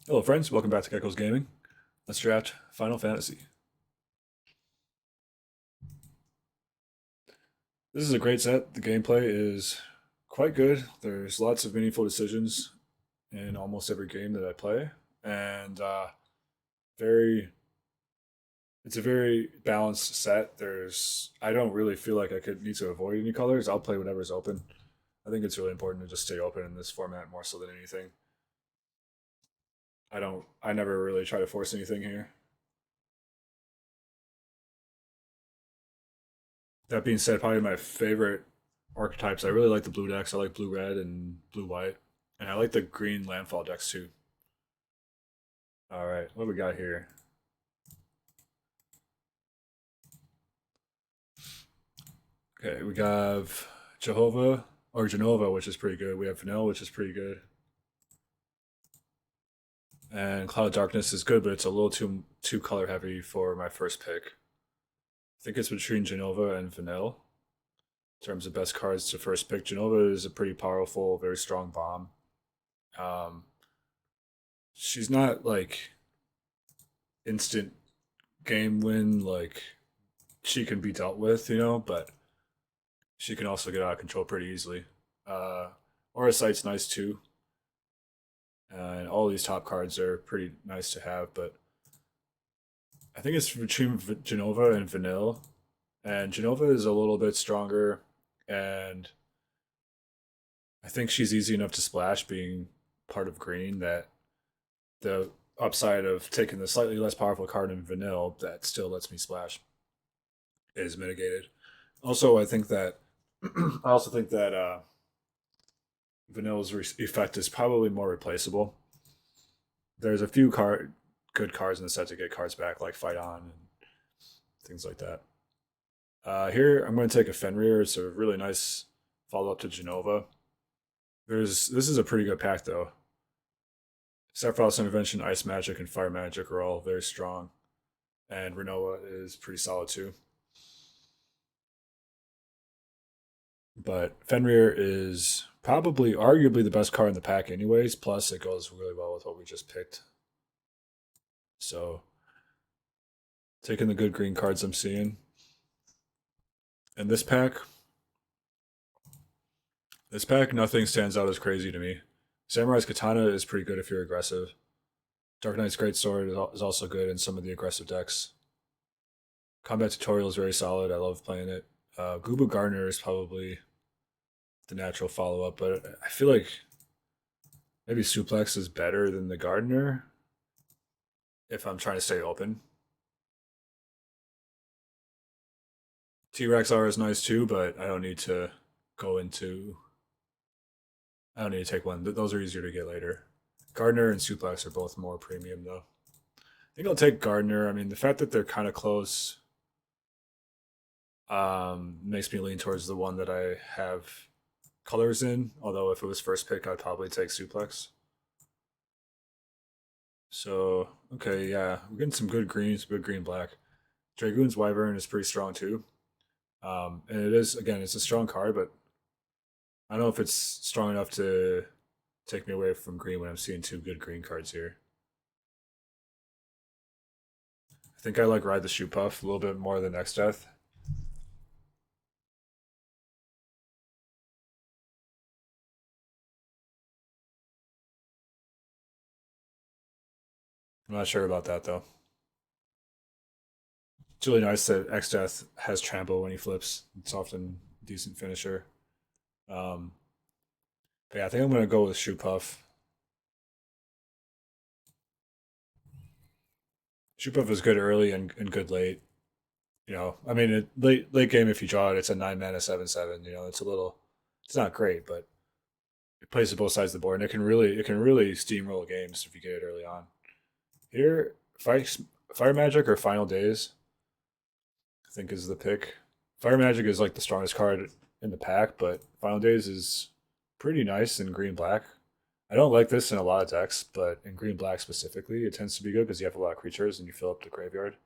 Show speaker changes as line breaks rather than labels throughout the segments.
Hello, friends. Welcome back to Gecko's Gaming. Let's draft Final Fantasy. This is a great set. The gameplay is quite good. There's lots of meaningful decisions in almost every game that I play, and very. It's a very balanced set. I don't really feel like I could need to avoid any colors. I'll play whatever's open. I think it's really important to just stay open in this format more so than anything. I never really try to force anything here. That being said, probably my favorite archetypes. I really like the blue decks. I like blue red and blue white, and I like the green landfall decks too. All right, what do we got here? Okay, we have Jehovah or Genova, which is pretty good. We have Vanilla, which is pretty good, and Cloud Darkness is good, but it's a little too color heavy for my first pick. I think it's between Genova and Vanilla in terms of best cards to first pick. Genova is a pretty powerful, very strong bomb. Um, she's not like instant game win, like she can be dealt with, but she can also get out of control pretty easily. Uh, Aura Sight's nice too, and all these top cards are pretty nice to have. But I think it's between Genova and Vanille, and Genova is a little bit stronger, and I think she's easy enough to splash, being part of green. That the upside of taking the slightly less powerful card in Vanille that still lets me splash is mitigated. Also, I also think that Vanilla's effect is probably more replaceable. There's a few good cards in the set to get cards back, like Fight On and things like that. Here, I'm going to take a Fenrir. It's a really nice follow up to Genova. This is a pretty good pack though. Sephiroth's Intervention, Ice Magic, and Fire Magic are all very strong, and Renoa is pretty solid too. But Fenrir is probably arguably the best card in the pack, anyways. Plus, it goes really well with what we just picked. So, taking the good green cards I'm seeing. And this pack, nothing stands out as crazy to me. Samurai's Katana is pretty good if you're aggressive. Dark Knight's Greatsword is also good in some of the aggressive decks. Combat Tutorial is very solid. I love playing it. Gubu Gardener is probably the natural follow up, but I feel like maybe Suplex is better than the Gardener if I'm trying to stay open. T Rex R is nice too, but go into. I don't need to take one. Those are easier to get later. Gardner and Suplex are both more premium though. I think I'll take Gardner. I mean, the fact that they're kind of close makes me lean towards the one that I have colors in. Although if it was first pick, I'd probably take Suplex. So okay, yeah, we're getting some good greens, good green black. Dragoon's Wyvern is pretty strong too. And it is again, it's a strong card, but I don't know if it's strong enough to take me away from green when I'm seeing two good green cards here. I think I like Ride the Shoe Puff a little bit more than Next Death. I'm not sure about that though. It's really nice that X Death has trample when he flips. It's often a decent finisher. Um, but yeah, I think I'm gonna go with Shoe Puff. Shoe Puff is good early and good late. I mean, late game if you draw it, it's a 9 mana 7/7. It's not great, but it plays to both sides of the board, and it can really steamroll games if you get it early on. Here, Fire Magic or Final Days, I think is the pick. Fire Magic is like the strongest card in the pack, but Final Days is pretty nice in green black. I don't like this in a lot of decks, but in green black specifically, it tends to be good because you have a lot of creatures and you fill up the graveyard.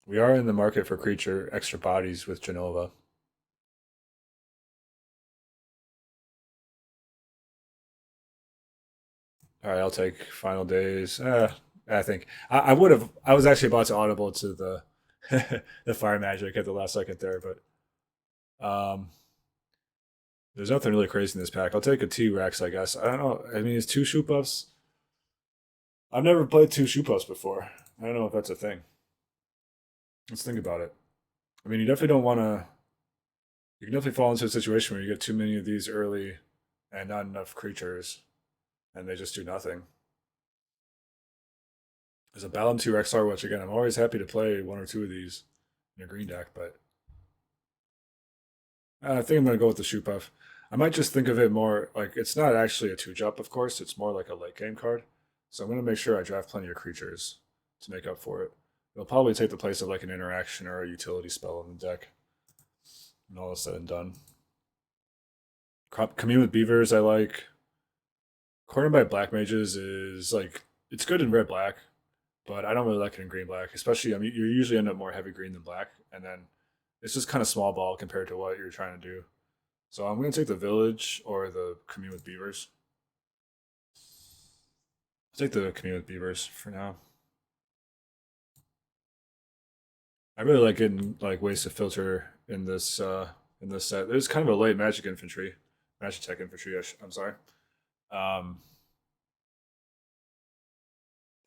We are in the market for creature extra bodies with Genova. All right, I'll take Final Days. I think I would have. I was actually about to audible to the the Fire Magic at the last second there, but there's nothing really crazy in this pack. I'll take a T Rex, I guess. I don't know. I mean, it's two shoot buffs. I've never played two shoot buffs before. I don't know if that's a thing. Let's think about it. I mean, you definitely don't want to. You can definitely fall into a situation where you get too many of these early and not enough creatures, and they just do nothing. There's a Balam 2 Rexar, which again, I'm always happy to play one or two of these in a green deck, but I think I'm going to go with the shoot buff. I might just think of it more like it's not actually a 2-drop, of course. It's more like a late game card. So I'm going to make sure I draft plenty of creatures to make up for it. It'll probably take the place of like an interaction or a utility spell in the deck. And all is said and done. Commune with Beavers, I like. Cornered by Black Mages is like, it's good in red black, but I don't really like it in green black. Especially, I mean, you usually end up more heavy green than black, and then it's just kind of small ball compared to what you're trying to do. So I'm going to take the Village or the Commune with Beavers. I'll take the Commune with Beavers for now. I really like getting like ways to filter in this set. There's kind of a late Magic Infantry, Magic Tech Infantry. I'm sorry. Um,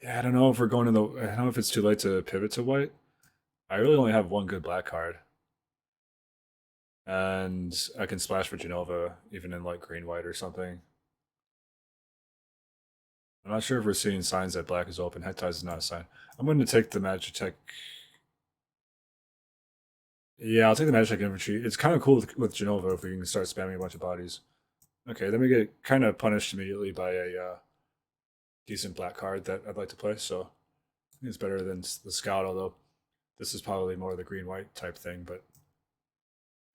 yeah, I don't know if we're going to the. I don't know if it's too late to pivot to white. I really only have one good black card, and I can splash for Genova even in like green white or something. I'm not sure if we're seeing signs that black is open. Head ties is not a sign. I'm going to take the Magic Tech. Yeah, I'll take the Magic Tech Infantry. It's kind of cool with Genova if we can start spamming a bunch of bodies. Okay, then we get kind of punished immediately by a decent black card that I'd like to play. So I think it's better than the Scout, although this is probably more the green white type thing. But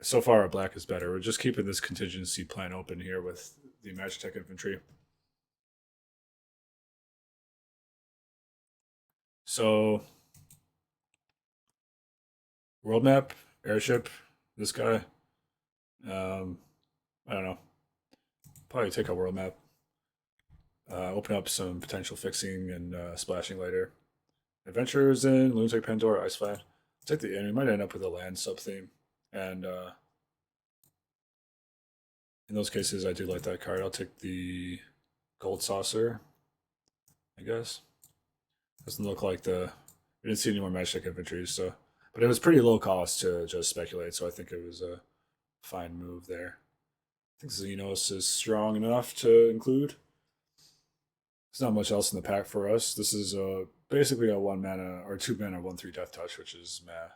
so far, our black is better. We're just keeping this contingency plan open here with the Magic Tech Infantry. So, world map, airship, this guy. I don't know. Probably take a world map. Open up some potential fixing and splashing later. Adventures in Lunatic Pandora, Ice Flat. Take the and we might end up with a land sub theme. And in those cases, I do like that card. I'll take the Gold Saucer, I guess. Doesn't look like the. We didn't see any more Magic Infantry, so. But it was pretty low cost to just speculate, so I think it was a fine move there. I think Xenos is strong enough to include. There's not much else in the pack for us. This is basically a 1 mana or 2 mana 1/3 Death Touch, which is meh.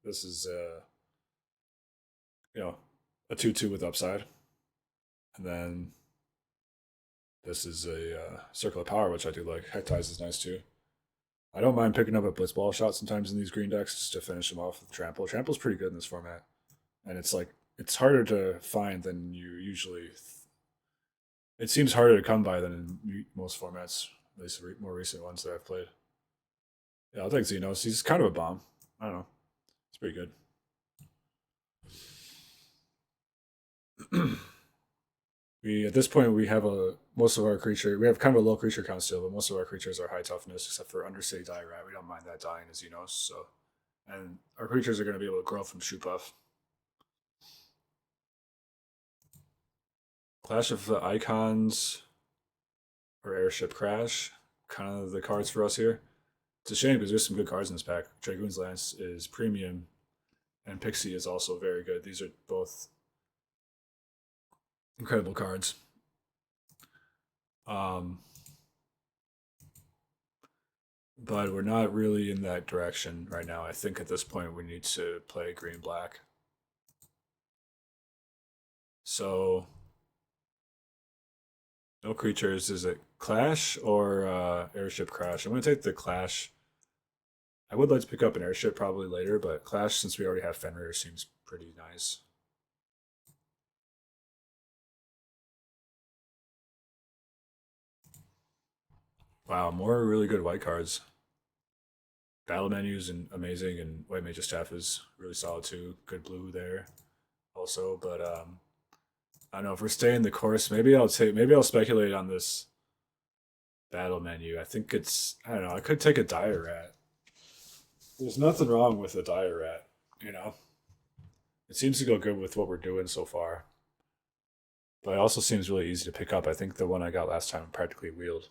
This is a 2/2 with upside, and then this is a Circle of Power, which I do like. Head Ties is nice too. I don't mind picking up a Blitzball shot sometimes in these green decks just to finish them off with Trample. Trample's pretty good in this format, and it's like it's harder to find than you usually. It seems harder to come by than in most formats, at least more recent ones that I've played. Yeah, I'll take Xenos. He's kind of a bomb. I don't know. It's pretty good. We at this point we have a most of our creature we have kind of a low creature count still, but most of our creatures are high toughness except for Undercity Die Rat. We don't mind that dying as Xenos, so and our creatures are going to be able to grow from shoot buff. Clash of the Icons or Airship Crash, kind of the cards for us here. It's a shame because there's some good cards in this pack. Dragoon's Lance is premium, and Pixie is also very good. These are both incredible cards. Um, but we're not really in that direction right now. I think at this point we need to play green black. So, no creatures. Is it Clash or Airship Crash? I'm going to take the Clash. I would like to pick up an Airship probably later, but Clash, since we already have Fenrir, seems pretty nice. Wow, more really good white cards. Battle menus and amazing, and White Mage Staff is really solid too. Good blue there, also. But I don't know if we're staying the course. Maybe I'll speculate on this battle menu. I think it's, I don't know, I could take a dire rat. There's nothing wrong with a dire rat, you know? It seems to go good with what we're doing so far. But it also seems really easy to pick up. I think the one I got last time practically wheeled.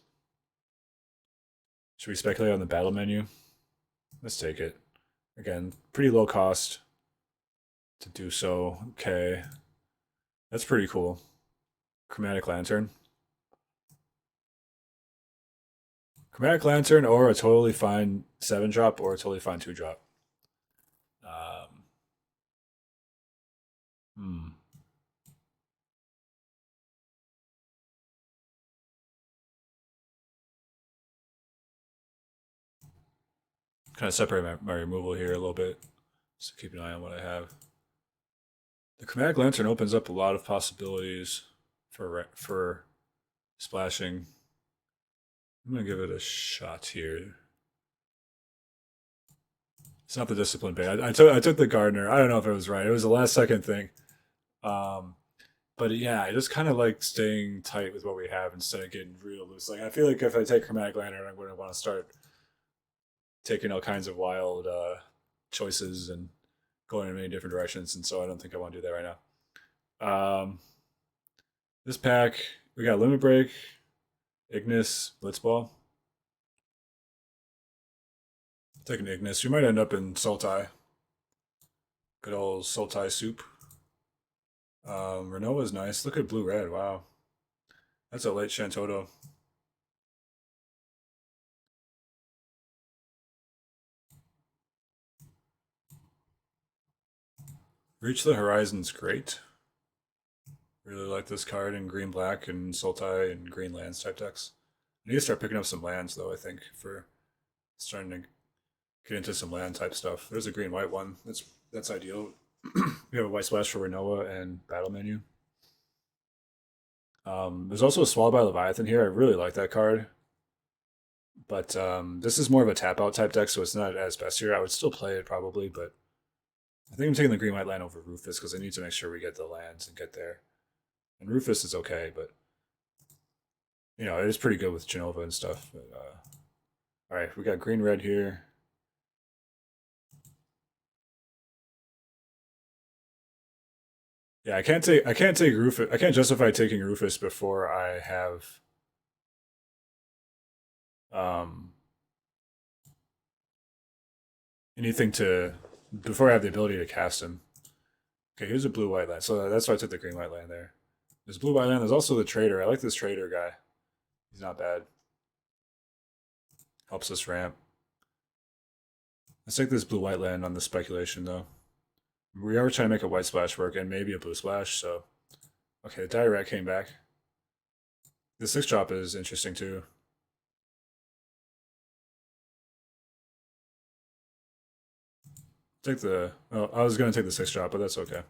Should we speculate on the battle menu? Let's take it. Again, pretty low cost to do so. Okay. That's pretty cool. Chromatic Lantern. Chromatic Lantern or a totally fine 7-drop or a totally fine 2-drop. Hmm. Kind of separate my removal here a little bit. So keep an eye on what I have. The Chromatic Lantern opens up a lot of possibilities for splashing. I'm gonna give it a shot here. It's not the discipline bait. I took the Gardener. I don't know if it was right. It was a last second thing. Um, but yeah, I just kind of like staying tight with what we have instead of getting real loose. Like I feel like if I take Chromatic Lantern, I'm going to want to start taking all kinds of wild choices and going in many different directions. And so I don't think I want to do that right now. This pack, we got Limit Break, Ignis, Blitzball. Take an Ignis. We might end up in Sultai. Good old Sultai soup. Renova's nice. Look at blue red. Wow. That's a late Shantoto. Reach the Horizon's great. Really like this card in green black and Sultai and green lands type decks. I need to start picking up some lands though, I think, for starting to get into some land type stuff. There's a green white one. That's ideal. We have a white splash for Renoa and battle menu. There's also a Swallowed by Leviathan here. I really like that card. But this is more of a tap out type deck, so it's not as best here. I would still play it probably, but I think I'm taking the green white land over Rufus because I need to make sure we get the lands and get there. And Rufus is okay, but you know, it is pretty good with Genova and stuff. But, all right, we got green red here. Yeah, I can't take Rufus. I can't justify taking Rufus before I have um anything to before I have the ability to cast him. Okay, here's a blue white land. So that's why I took the green white land there. There's blue white land. There's also the trader. I like this trader guy. He's not bad. Helps us ramp. Let's take this blue white land on the speculation though. We are trying to make a white splash work and maybe a blue splash. So okay, the Direct came back. The 6-drop is interesting too. Take the. Oh, I was gonna take the 6-drop, but that's okay.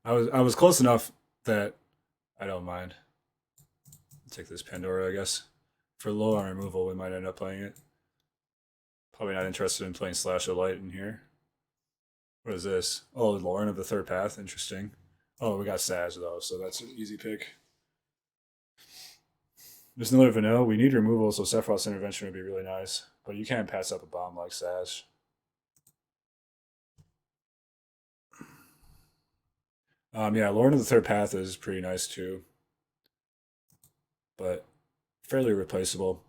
I was close enough that I don't mind. Take this Pandora, I guess. For low on removal, we might end up playing it. Probably not interested in playing Slash of Light in here. What is this? Oh, Lauren of the Third Path. Interesting. Oh, we got Saz though, so that's an easy pick. There's another Vanilla. We need removal, so Sephiroth's Intervention would be really nice. But you can't pass up a bomb like Saz. Yeah, Lauren of the Third Path is pretty nice too. But fairly replaceable.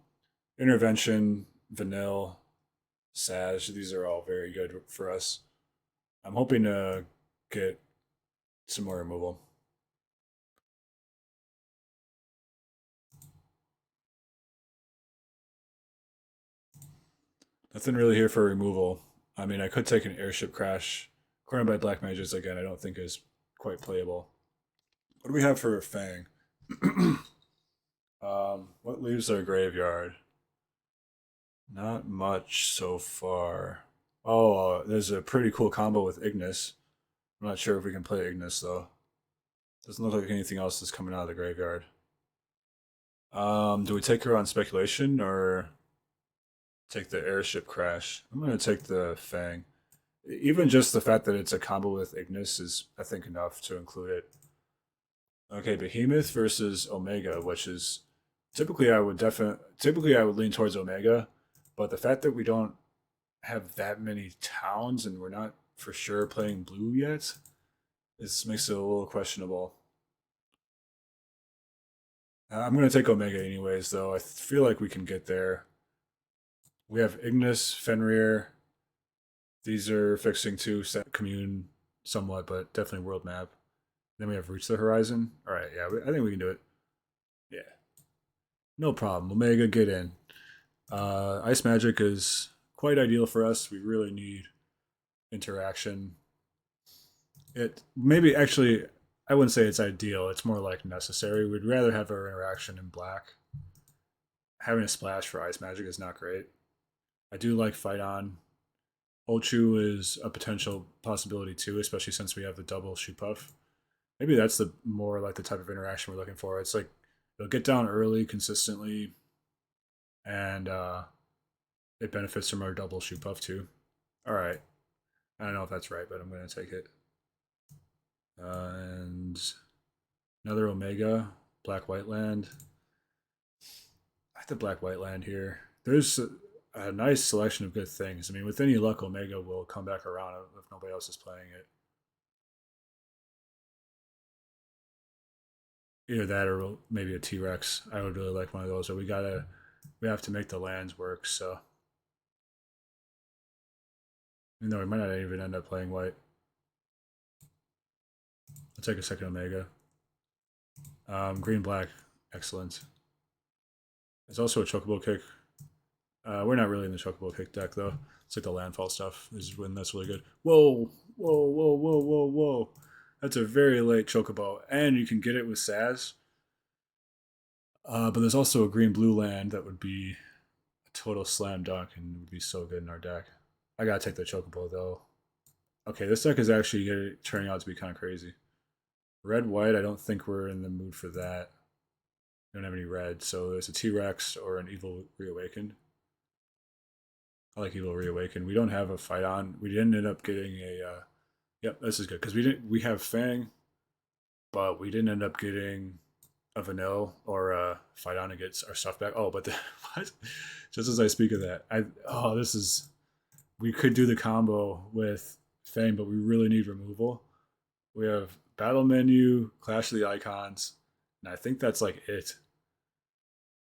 Intervention, Vanilla, Saz, these are all very good for us. I'm hoping to get some more removal. Nothing really here for removal. I mean, I could take an airship crash. Cornered by Black Mages, again, I don't think is quite playable. What do we have for Fang? What leaves our graveyard? Not much so far. Oh, there's a pretty cool combo with Ignis. I'm not sure if we can play Ignis though. Doesn't look like anything else is coming out of the graveyard. Do we take her on speculation or take the airship crash? I'm gonna take the Fang. Even just the fact that it's a combo with Ignis is, I think, enough to include it. Okay, Behemoth versus Omega, which is typically I would lean towards Omega, but the fact that we don't have that many towns and we're not for sure playing blue yet, this makes it a little questionable. I'm gonna take Omega anyways, though. I feel like we can get there. We have Ignis, Fenrir. These are fixing to commune somewhat, but definitely world map. Then we have Reach the Horizon. All right, yeah, I think we can do it. Yeah, no problem. Omega, get in. Ice Magic is quite ideal for us. We really need interaction. It maybe actually, I wouldn't say it's ideal. It's more like necessary. We'd rather have our interaction in black. Having a splash for Ice Magic is not great. I do like Fight On. Ulchu is a potential possibility too, especially since we have the double shoot puff. Maybe that's the more like the type of interaction we're looking for. It's like they'll get down early consistently, and it benefits from our double shoot puff too. All right, I don't know if that's right, but I'm gonna take it. And another Omega, Black White Land. I have the Black White Land here. There's a nice selection of good things. I mean, with any luck, Omega will come back around if nobody else is playing it. Either that or maybe a T Rex. I would really like one of those. But we have to make the lands work. So, even though we might not even end up playing white, I'll take a second Omega. Green black, excellent. There's also a Chocobo kick. We're not really in the Chocobo kick deck though. It's like the landfall stuff is when that's really good. Whoa, whoa, whoa, whoa, whoa, whoa. That's a very late Chocobo, and you can get it with Saz. But there's also a green blue land that would be a total slam dunk and would be so good in our deck. I gotta take the Chocobo though. Okay, this deck is actually turning out to be kind of crazy. Red white, I don't think we're in the mood for that. We don't have any red, so there's a T Rex or an Evil Reawakened. I like Evil Reawakened. We don't have a Fight On. We didn't end up getting a. Yep, this is good because we didn't. We have Fang, but we didn't end up getting a Vanille or a Fight On to get our stuff back. Oh, but what? Just as I speak of that, this is. We could do the combo with Fang, but we really need removal. We have Battle Menu, Clash of the Icons, and I think that's like it.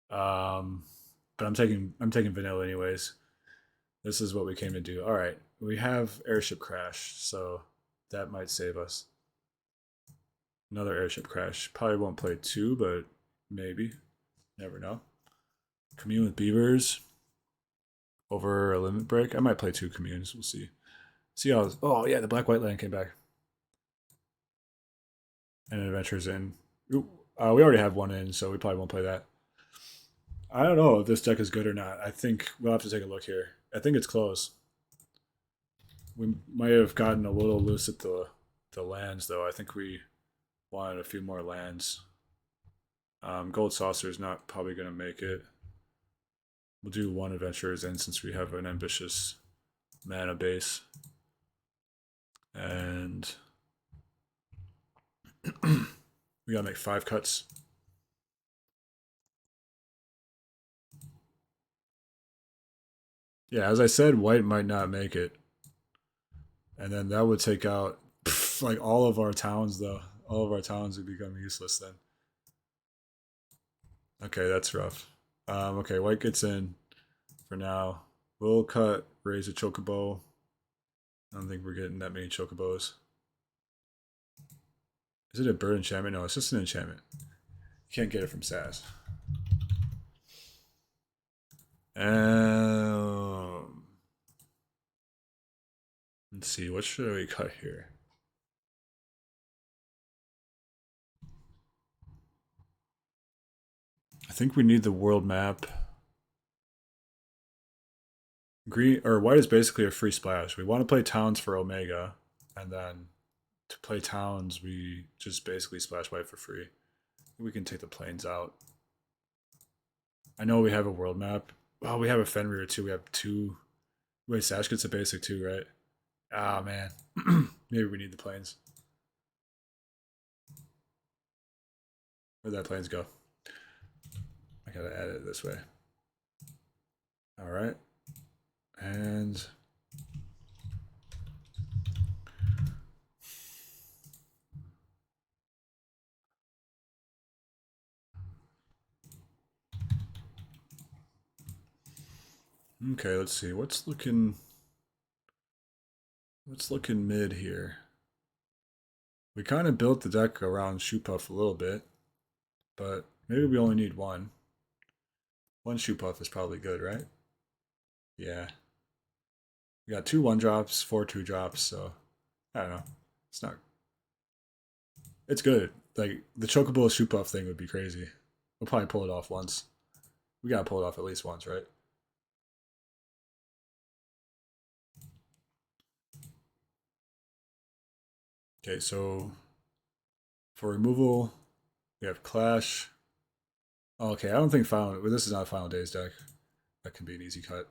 But I'm taking Vanilla anyways. This is what we came to do. All right, we have Airship Crash, so that might save us. Another Airship Crash. Probably won't play two, but maybe. Never know. Commune with Beavers over a limit break. I might play two communes. We'll see. See how. Oh yeah, the Black White Land came back. And Adventures in. We already have one in, so we probably won't play that. I don't know if this deck is good or not. I think we'll have to take a look here. I think it's close. We might have gotten a little loose at the lands, though. I think we wanted a few more lands. Gold Saucer is not probably going to make it. We'll do one Adventurers in since we have an ambitious mana base. And we gotta make 5 cuts. Yeah, as I said, white might not make it. And then that would take out like all of our towns, though. All of our towns would become useless then. Okay, that's rough. Okay, white gets in for now. We'll cut, raise a chocobo. I don't think we're getting that many chocobos. Is it a bird enchantment? No, it's just an enchantment. You can't get it from Saz. Let's see, what should we cut here? I think we need the world map. Green or white is basically a free splash. We want to play towns for Omega, and then to play towns, we just basically splash white for free. We can take the planes out. I know we have a world map. Oh, we have a Fenrir too. We have 2. Wait, Sash gets a basic too, right? Ah, man. Maybe we need the planes. Where'd that planes go? gotta add it this way. All right. And okay, let's see. What's looking mid here? We kind of built the deck around Shoe Puff a little bit, but maybe we only need one. One Shoe Puff is probably good, right? Yeah. We got two 1-drops, four 2-drops, so I don't know. It's not. It's good. Like the Chocobo Shoe Puff thing would be crazy. We'll probably pull it off once. We gotta pull it off at least once, right? Okay, so for removal, we have Clash. Oh, okay, I don't think Final. Well, this is not a Final Days deck. That can be an easy cut.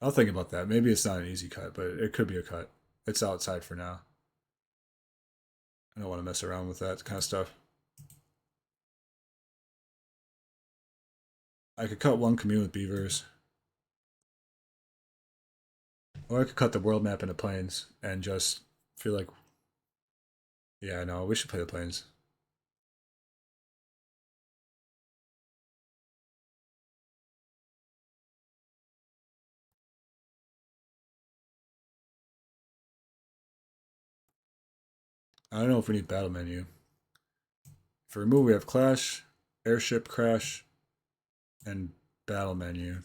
I'll think about that. Maybe it's not an easy cut, but it could be a cut. It's outside for now. I don't want to mess around with that kind of stuff. I could cut one commune with beavers. Or I could cut the world map into planes and just feel like, yeah, no, we should play the planes. I don't know if we need battle menu. For remove, we have Clash, Airship Crash, and battle menu.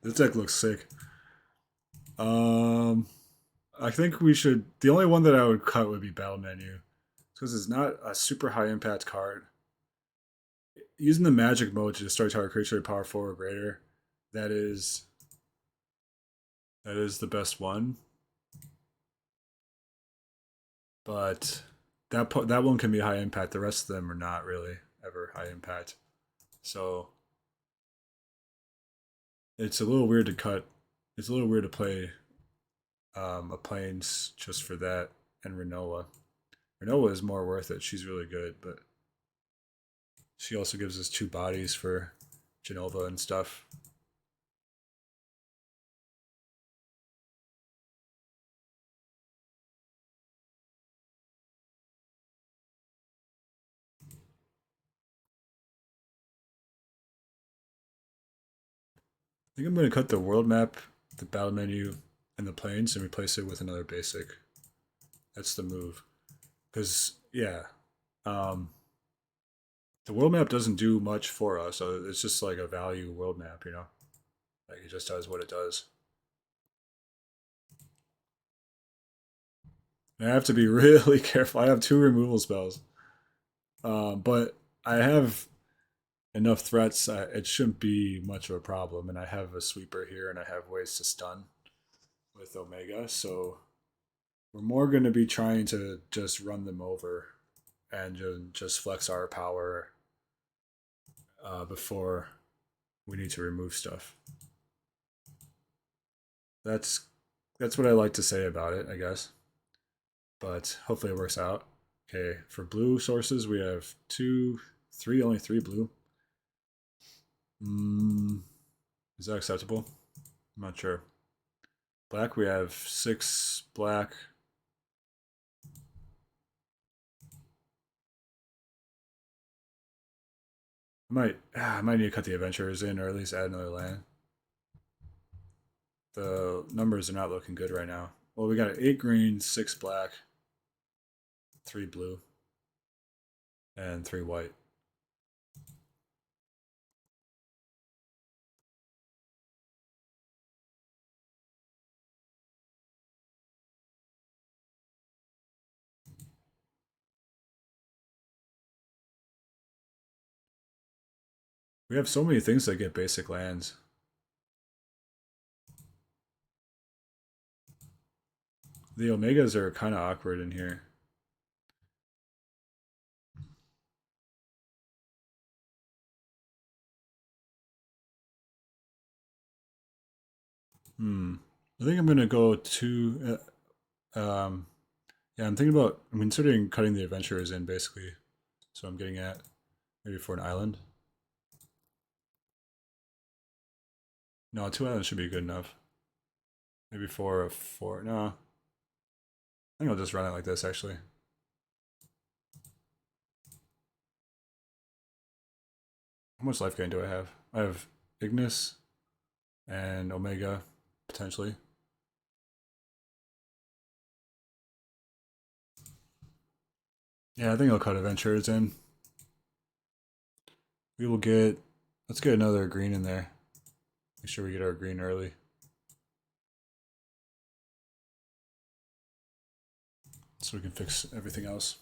This deck looks sick. Um, I think we should. The only one that I would cut would be battle menu, because it's not a super high impact card. Using the magic mode to destroy target creature power 4 or greater, that is that is the best one. But that one can be high impact. The rest of them are not really ever high impact. So it's a little weird to cut. It's a little weird to play a planes just for that and Renoa. Renoa is more worth it. She's really good, but she also gives us two bodies for Genova and stuff. I think I'm going to cut the world map, the battle menu, and the planes and replace it with another basic. That's the move. Because, yeah, um, the world map doesn't do much for us. So it's just like a value world map, you know? Like it just does what it does. And I have to be really careful. I have two removal spells. But I have enough threats. It shouldn't be much of a problem. And I have a sweeper here and I have ways to stun with Omega. So we're more going to be trying to just run them over and just flex our power before we need to remove stuff. That's that's what I like to say about it, I guess. But hopefully it works out. Okay, for blue sources we have two, three, only three blue. Mm, is that acceptable? I'm not sure. Black we have six black. I might need to cut the adventurers in or at least add another land. The numbers are not looking good right now. Well, we got eight green, six black, three blue, and three white. We have so many things that get basic lands. The Omegas are kind of awkward in here. I think I'm gonna go to. Yeah, I'm thinking about. I'm considering cutting the adventurers in basically. So I'm getting at maybe for an island. No, 2 islands should be good enough. Maybe for a four. No, I think I'll just run it like this actually. How much life gain do I have? I have Ignis and Omega potentially. Yeah, I think I'll cut adventurers in. We will get. Let's get another green in there. Make sure we get our green early. So we can fix everything else.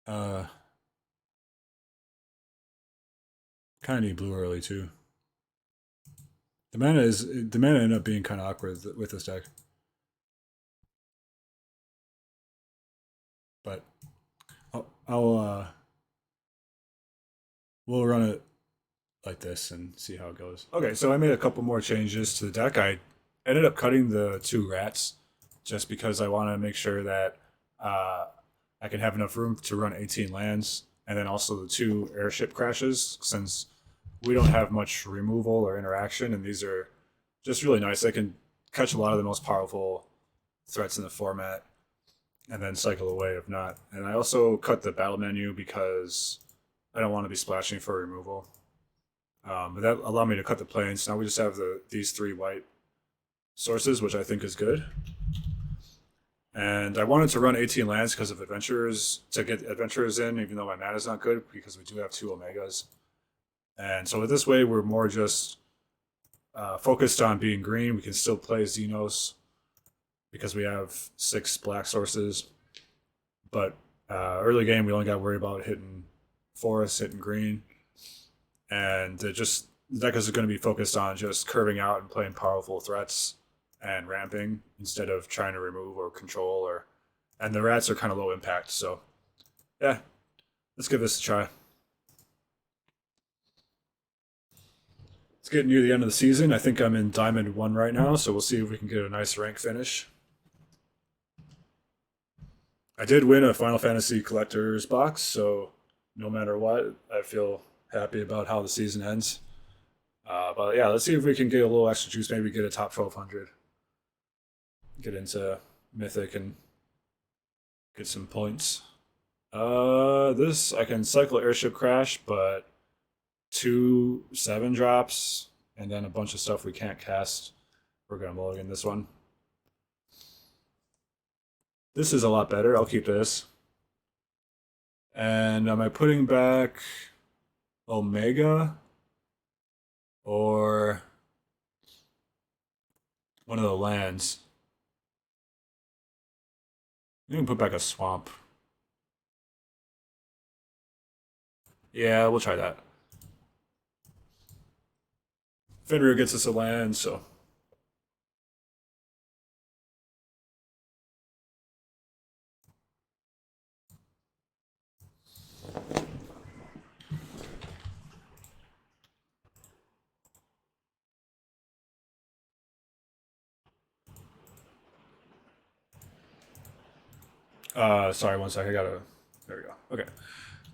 Uh, kind of need blue early too. The mana ended up being kind of awkward with this deck, but I'll we'll run it like this and see how it goes. Okay, so I made a couple more changes to the deck. I ended up cutting the 2 rats just because I want to make sure that uh, I can have enough room to run 18 lands, and then also the 2 airship crashes since we don't have much removal or interaction, and these are just really nice. They can catch a lot of the most powerful threats in the format and then cycle away if not. And I also cut the battle menu because I don't want to be splashing for removal. But that allowed me to cut the planes. Now we just have these 3 white sources, which I think is good. And I wanted to run 18 lands because of adventurers to get adventurers in, even though my mana is not good because we do have 2 Omegas. And so this way, we're more just focused on being green. We can still play Xenos because we have 6 black sources. But early game, we only got to worry about hitting forest, hitting green. And the deck is going to be focused on just curving out and playing powerful threats and ramping instead of trying to remove or control. And the rats are kind of low impact. So, yeah, let's give this a try. It's getting near the end of the season. I think I'm in Diamond 1 right now, so we'll see if we can get a nice rank finish. I did win a Final Fantasy Collector's box, so no matter what, I feel happy about how the season ends. But yeah, let's see if we can get a little extra juice, maybe get a top 1200. Get into Mythic and get some points. This I can cycle airship crash, but 2 7 drops and then a bunch of stuff we can't cast. We're gonna mulligan this one. This is a lot better. I'll keep this. And am I putting back Omega or one of the lands? You can put back a swamp. Yeah, we'll try that. Fenrir gets us a land, so. Sorry, one sec. I gotta. There we go. Okay.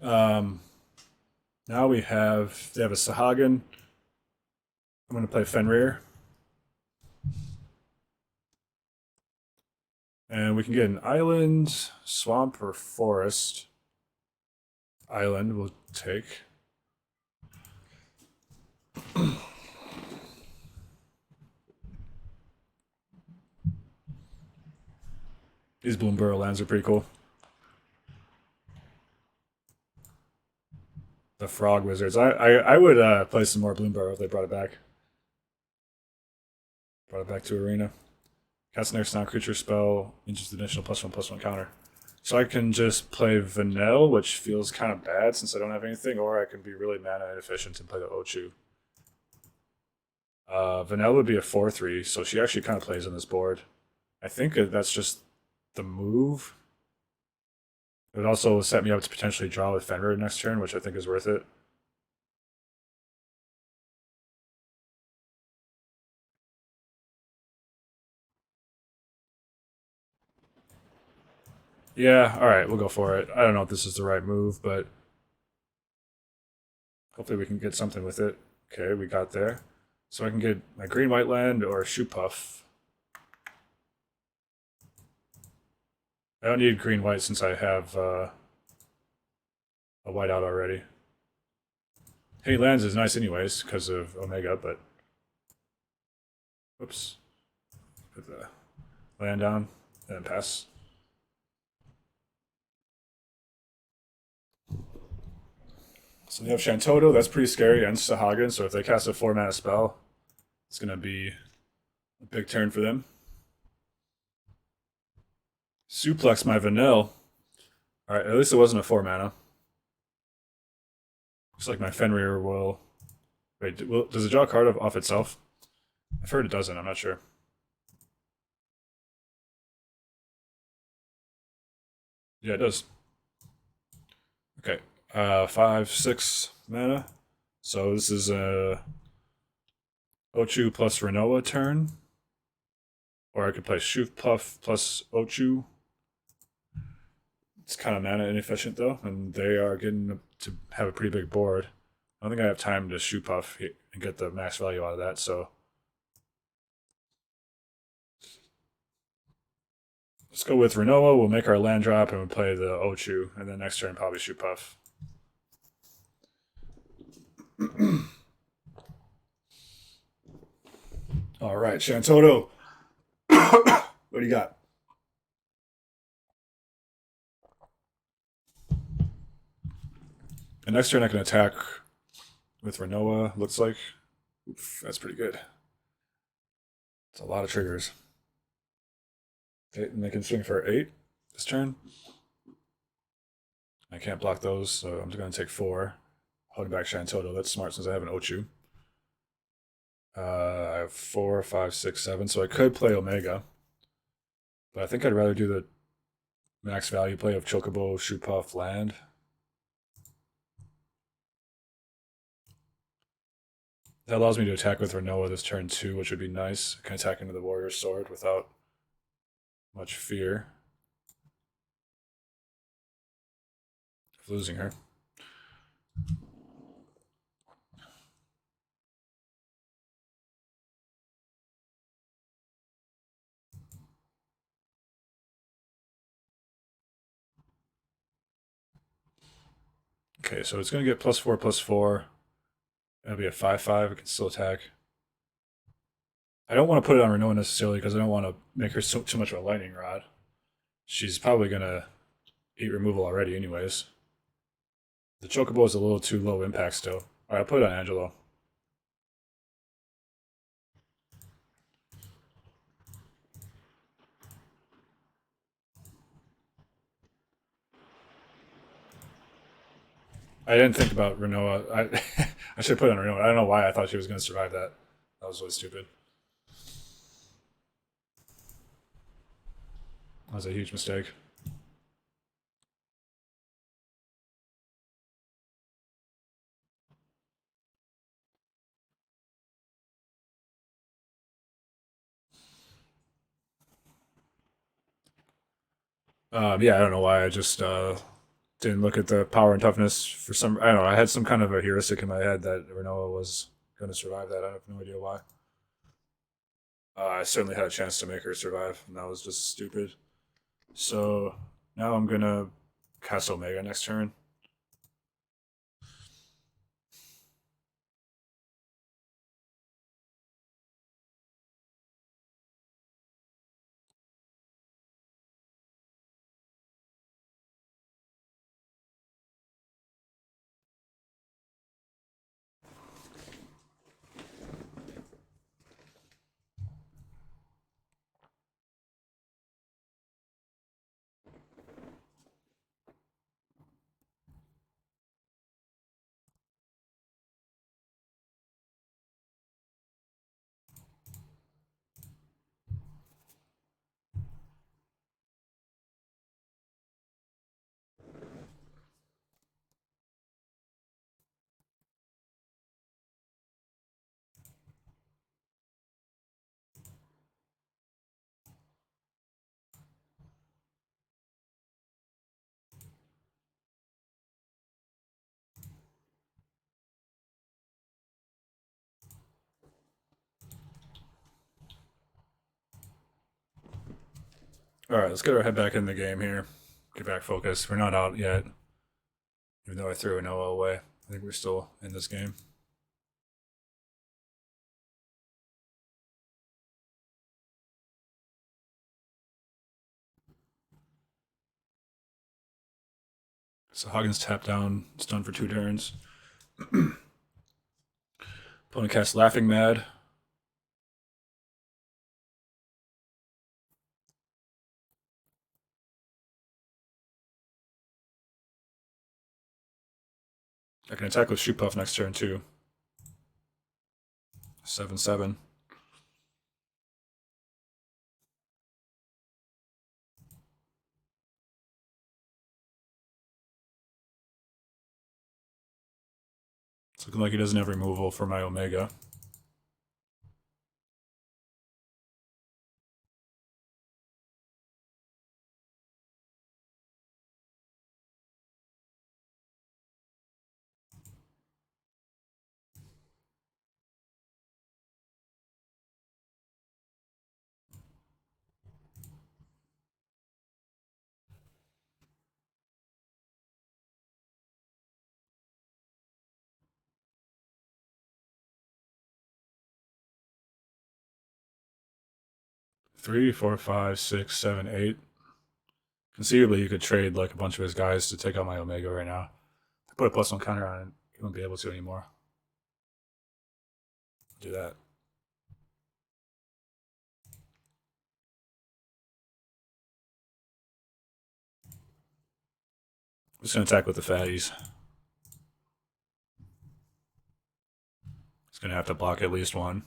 Um, now they have a Sahagin. I'm gonna play Fenrir, and we can get an island, swamp, or forest. Island we'll take. These Bloomburrow lands are pretty cool. The Frog Wizards. I would play some more Bloomburrow if they brought it back. Brought it back to Arena. Cast an next non-creature spell, injures the additional +1/+1 counter. So I can just play Vanille, which feels kind of bad since I don't have anything, or I can be really mana inefficient and play the Ochu. Vanille would be a 4/3, so she actually kind of plays on this board. I think that's just the move. It would also set me up to potentially draw with Fenrir next turn, which I think is worth it. Yeah, alright, we'll go for it. I don't know if this is the right move, but hopefully we can get something with it. Okay, we got there. So I can get my green white land or shoe puff. I don't need green white since I have a white out already. Hey, lands is nice anyways because of Omega, but oops, put the land down and then pass. So they have Shantoto, that's pretty scary, and Sahagin, so if they cast a 4 mana spell, it's gonna be a big turn for them. Suplex my Vanille. Alright, at least it wasn't a 4 mana. Looks like my Fenrir will. Wait, does it draw a card off itself? I've heard it doesn't, I'm not sure. Yeah, it does. Okay. 5, 6 mana. So this is a Ochu plus Renoa turn. Or I could play Shoof Puff plus Ochu. It's kind of mana inefficient though, and they are getting to have a pretty big board. I don't think I have time to Shoot Puff and get the max value out of that, so let's go with Renoa. We'll make our land drop and we'll play the Ochu, and then next turn probably Shoot Puff. All right, Shantoto. What do you got? And next turn I can attack with Renoa, looks like. Oof, that's pretty good. It's a lot of triggers. Okay, and they can swing for 8 this turn. I can't block those, so I'm just going to take 4. Holding back Shantoto. That's smart since I have an Ochu. I have 4, 5, 6, 7, so I could play Omega. But I think I'd rather do the max value play of Chocobo, Shoot Puff, Land. That allows me to attack with Renoa this turn too, which would be nice. I can attack into the Warrior's Sword without much fear of losing her. Okay, so it's going to get +4/+4. That'll be a 5/5. It can still attack. I don't want to put it on Renoa necessarily because I don't want to make her too much of a lightning rod. She's probably going to eat removal already, anyways. The Chocobo is a little too low impact still. Alright, I'll put it on Angelo. I didn't think about Renoa. I should put it on Renoa. I don't know why I thought she was going to survive that. That was really stupid. That was a huge mistake. Yeah, I don't know why. I just didn't look at the power and toughness for some. I don't know. I had some kind of a heuristic in my head that Renoa was going to survive that. I have no idea why. I certainly had a chance to make her survive, and that was just stupid. So now I'm gonna cast Omega next turn. All right, let's get our head back in the game here. Get back focused. We're not out yet, even though I threw an OL away. I think we're still in this game. So Huggins tapped down, stunned for 2 turns. Opponent casts Laughing Mad. I can attack with Shoot Puff next turn too. 7/7. It's looking like he doesn't have removal for my Omega. Three, four, five, six, seven, eight. Conceivably, you could trade like a bunch of his guys to take out my Omega right now. Put a +1 counter on it, he won't be able to anymore. Do that. I'm just gonna attack with the fatties. He's gonna have to block at least one.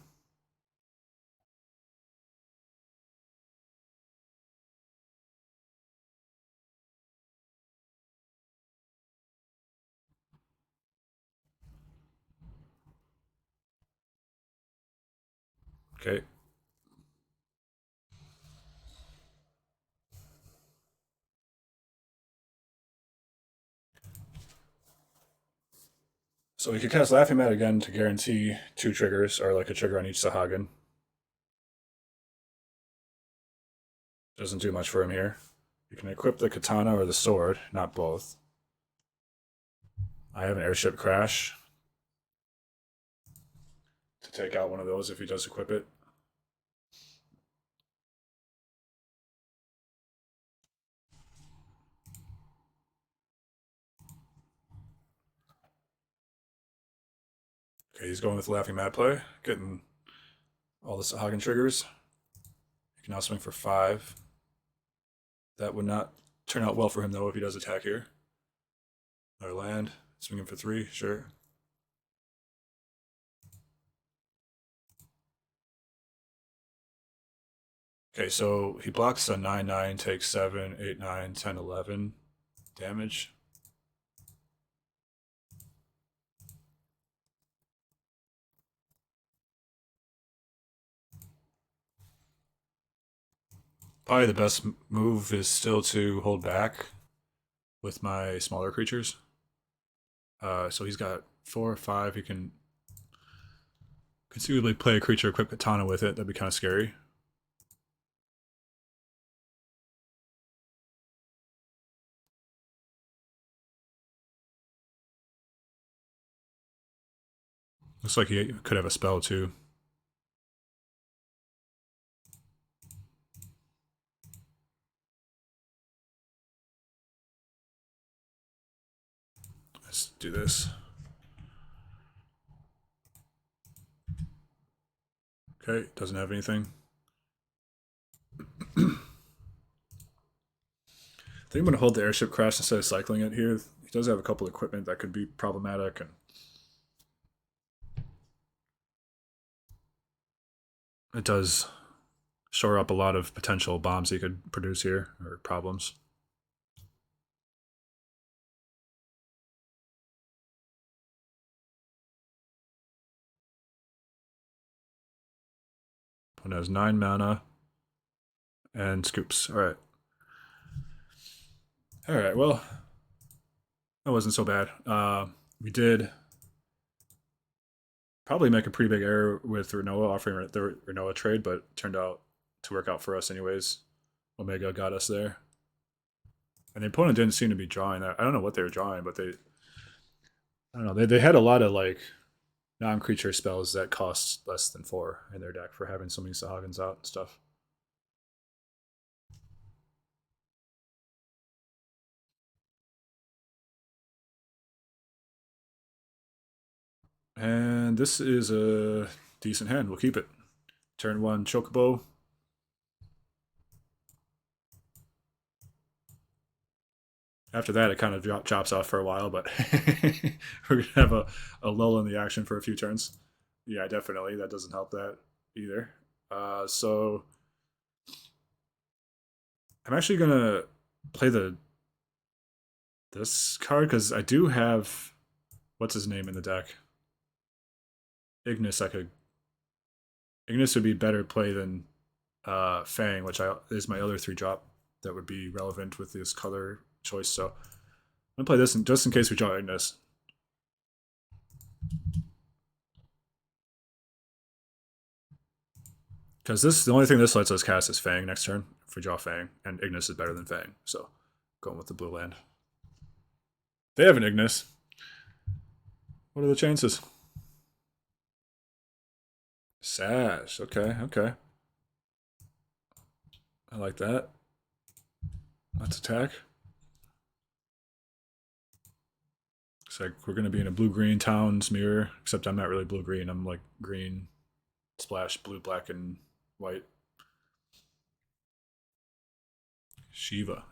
Okay. So we could cast Laughing Mad again to guarantee 2 triggers, or like a trigger on each Sahagin. Doesn't do much for him here. You can equip the katana or the sword, not both. I have an airship crash to take out one of those if he does equip it. Okay, he's going with Laughing Mad play, getting all the Sahagin triggers. He can now swing for 5. That would not turn out well for him though if he does attack here. Another land, swinging for 3, sure. Okay, so he blocks a 9/9, takes 7, 8, 9, 10, 11 damage. Probably the best move is still to hold back with my smaller creatures. So he's got 4 or 5. He can conceivably play a creature, equip Katana with it. That'd be kind of scary. Looks like he could have a spell too. Let's do this. Okay, doesn't have anything. I think I'm going to hold the airship crash instead of cycling it here. He does have a couple equipment that could be problematic, and it does shore up a lot of potential bombs he could produce here, or problems. One has 9 mana and scoops. All right. All right. Well, that wasn't so bad. We did probably make a pretty big error with Renoa offering the Renoa trade, but turned out to work out for us anyways. Omega got us there. And the opponent didn't seem to be drawing that. I don't know what they were drawing, but I don't know. They had a lot of like non-creature spells that cost less than 4 in their deck for having so many Sahagins out and stuff. And this is a decent hand. We'll keep it. Turn 1 Chocobo. After that, it kind of chops off for a while, but we're going to have a lull in the action for a few turns. Yeah, definitely. That doesn't help that either. So I'm actually going to play this card because I do have what's his name in the deck. Ignis. Ignis would be better play than Fang, which is my other 3-drop that would be relevant with this color choice. So I'm gonna play this just in case we draw Ignis. Because the only thing this lets us cast is Fang next turn if we draw Fang, and Ignis is better than Fang. So going with the blue land. They have an Ignis. What are the chances? Sash. Okay, okay. I like that. Let's attack. Looks like we're gonna be in a blue-green Towns mirror, except I'm not really blue-green. I'm like green, splash, blue, black, and white. Shiva.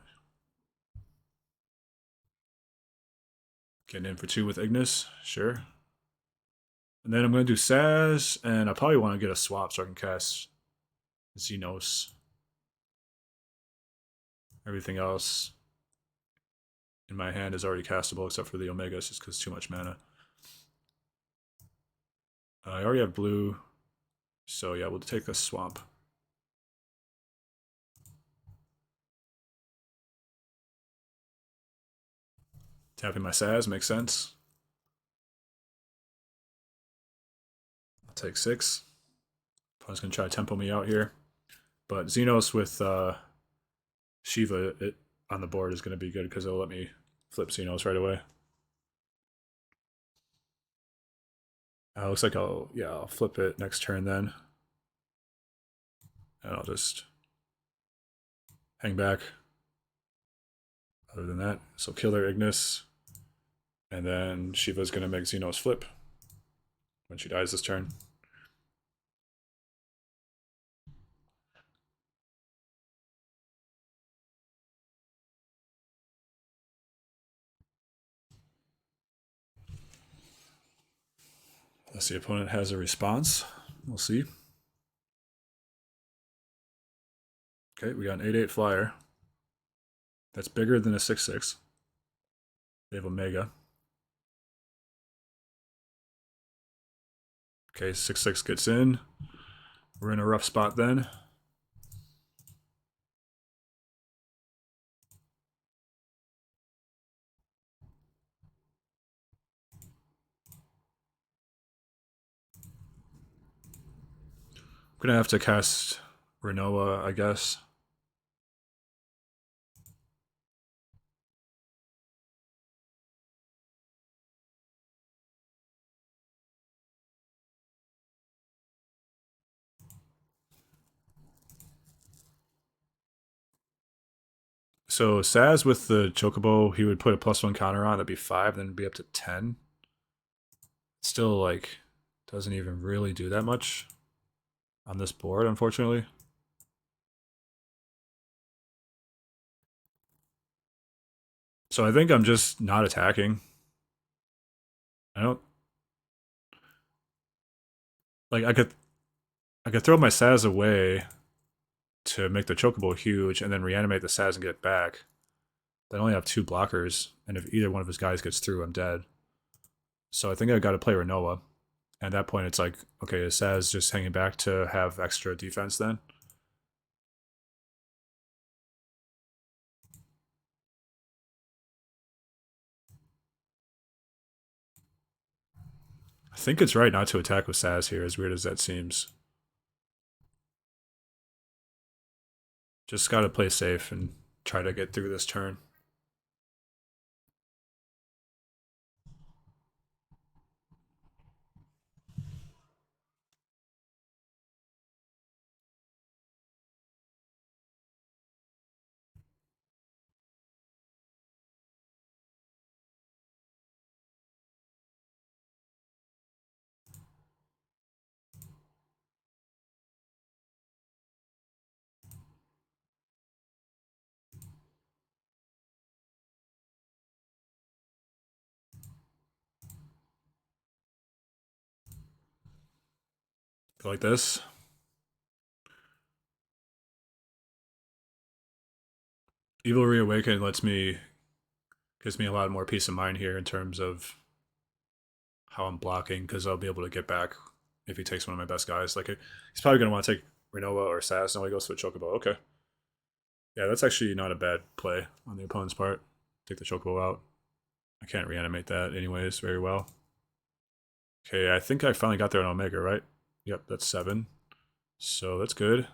Getting in for 2 with Ignis, sure. And then I'm going to do Saz, and I probably want to get a swap so I can cast Xenos. Everything else in my hand is already castable except for the Omegas just because too much mana. I already have blue, so yeah, we'll take a swamp. Tapping my Saz makes sense. I'll take 6. Opponent's going to try to tempo me out here. But Xenos with Shiva on the board is going to be good because it'll let me flip Xenos right away. Looks like I'll flip it next turn then. And I'll just hang back. Other than that, so kill their Ignis. And then Shiva's going to make Xenos flip when she dies this turn. Unless the opponent has a response. We'll see. Okay, we got an 8/8 flyer. That's bigger than a 6/6. They have Omega. Okay, 6/6 gets in. We're in a rough spot then. I'm gonna have to cast Renoa, I guess. So Saz with the Chocobo, he would put a +1 counter on, that'd be 5, then it'd be up to 10. Still, like, doesn't even really do that much on this board, unfortunately. So I think I'm just not attacking. I don't like I could throw my Saz away to make the Chocobo huge and then reanimate the Saz and get it back. They only have 2 blockers, and if either one of his guys gets through, I'm dead. So I think I got to play Renoa. At that point, it's like, okay, is Saz just hanging back to have extra defense then? I think it's right not to attack with Saz here, as weird as that seems. Just gotta play safe and try to get through this turn. Go like this. Evil Reawaken gives me a lot more peace of mind here in terms of how I'm blocking, because I'll be able to get back if he takes one of my best guys. Like he's probably gonna want to take Renova or Sass. No, he goes for a Chocobo. Okay, yeah, that's actually not a bad play on the opponent's part. Take the Chocobo out. I can't reanimate that anyways very well. Okay, I think I finally got there on Omega, right? Yep, that's 7. So that's good.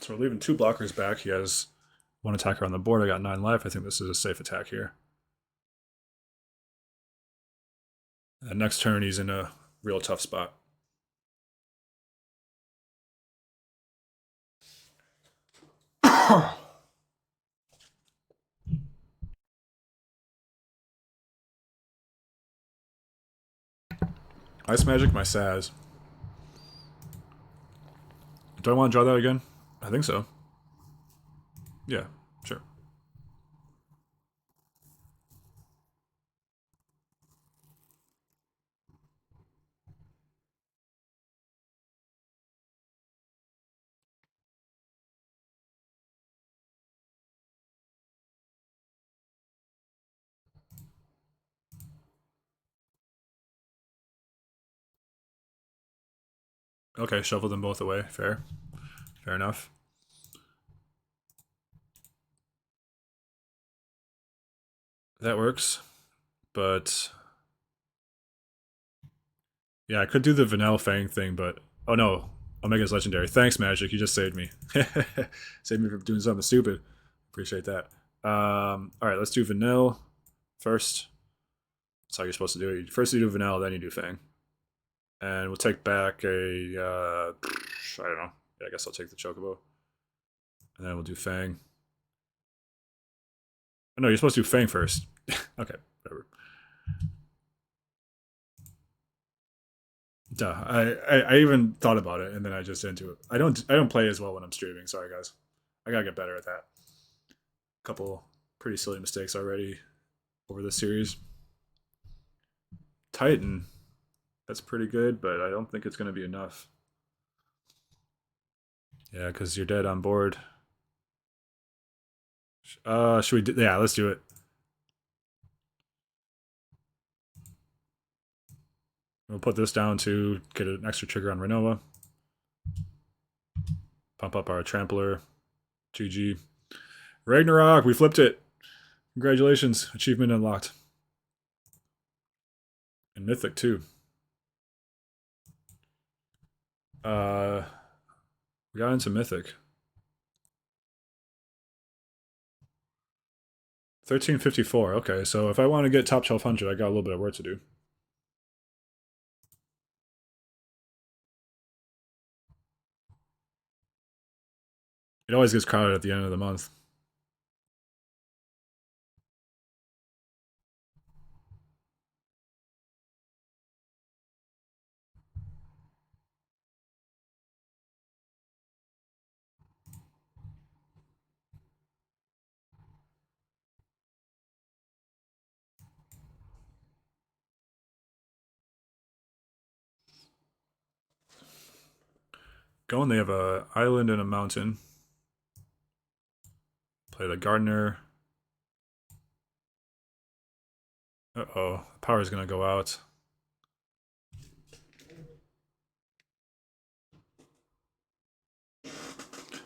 So we're leaving 2 blockers back. He has 1 attacker on the board. I got 9 life. I think this is a safe attack here. And next turn, he's in a real tough spot. Ice Magic, my Saz. Do I want to draw that again? I think so. Yeah, sure. Okay, shuffle them both away. Fair. Fair enough. That works. But yeah, I could do the Vanilla Fang thing, but oh no, Omega's legendary. Thanks, Magic. You just saved me. Saved me from doing something stupid. Appreciate that. All right, let's do Vanilla first. That's how you're supposed to do it. First you do Vanilla, then you do Fang. And we'll take back a I don't know. Yeah, I guess I'll take the Chocobo. And then we'll do Fang. Oh, no, you're supposed to do Fang first. Okay, whatever. Duh. I even thought about it and then I just didn't do it. I don't play as well when I'm streaming. Sorry guys. I gotta get better at that. Couple pretty silly mistakes already over this series. Titan. That's pretty good, but I don't think it's gonna be enough. Yeah, because you're dead on board. Should we do, yeah, let's do it. We'll put this down to get an extra trigger on Renova. Pump up our Trampler. GG. Ragnarok, we flipped it. Congratulations. Achievement unlocked. And Mythic too. We got into Mythic. 1354. Okay, so if I want to get top 1200, I got a little bit of work to do. It always gets crowded at the end of the month. Going, they have a island and a mountain. Play the gardener. Uh-oh, power's gonna go out.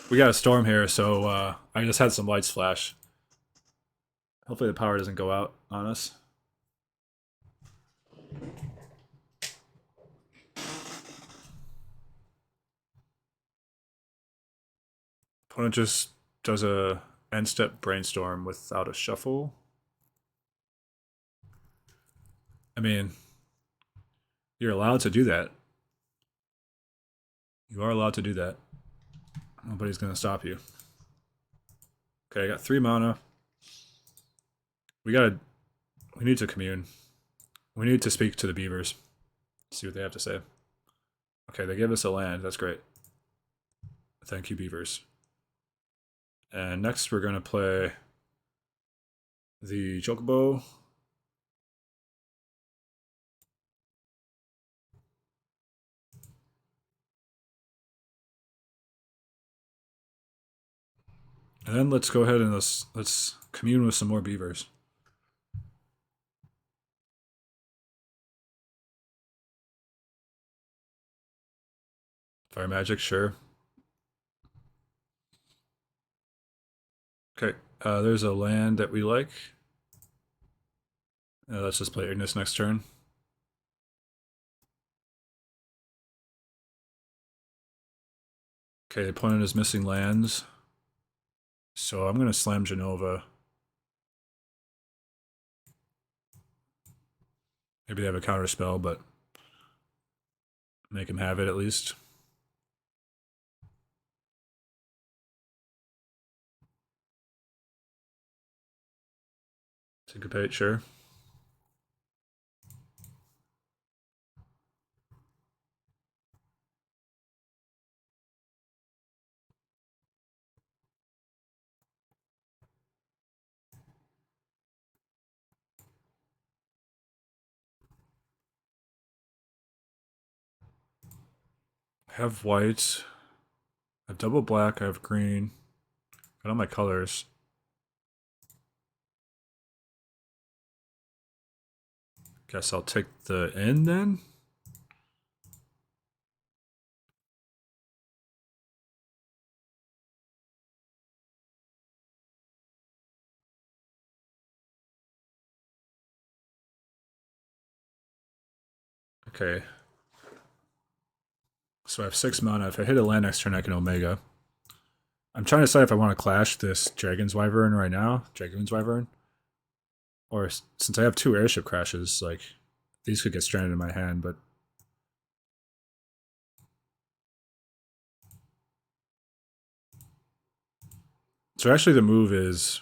We got a storm here, so I just had some lights flash. Hopefully the power doesn't go out on us. Opponent just does a end step brainstorm without a shuffle. I mean, you're allowed to do that. You are allowed to do that. Nobody's gonna stop you. Okay, I got 3 mana. We need to commune. We need to speak to the beavers. See what they have to say. Okay, they give us a land. That's great. Thank you, beavers. And next we're gonna play the Chocobo. And then let's go ahead and let's commune with some more beavers. Fire magic, sure. Okay, there's a land that we like. Let's just play Ignis next turn. Okay, the opponent is missing lands. So I'm going to slam Genova. Maybe they have a counter spell, but make him have it at least. Syncopate, sure. I have white. I have double black. I have green. Got all my colors. Guess I'll take the N then. Okay. So I have 6 mana. If I hit a land next turn, I can Omega. I'm trying to decide if I want to clash this Dragon's Wyvern right now. Dragon's Wyvern. Or since I have 2 airship crashes, like, these could get stranded in my hand, but... So actually the move is...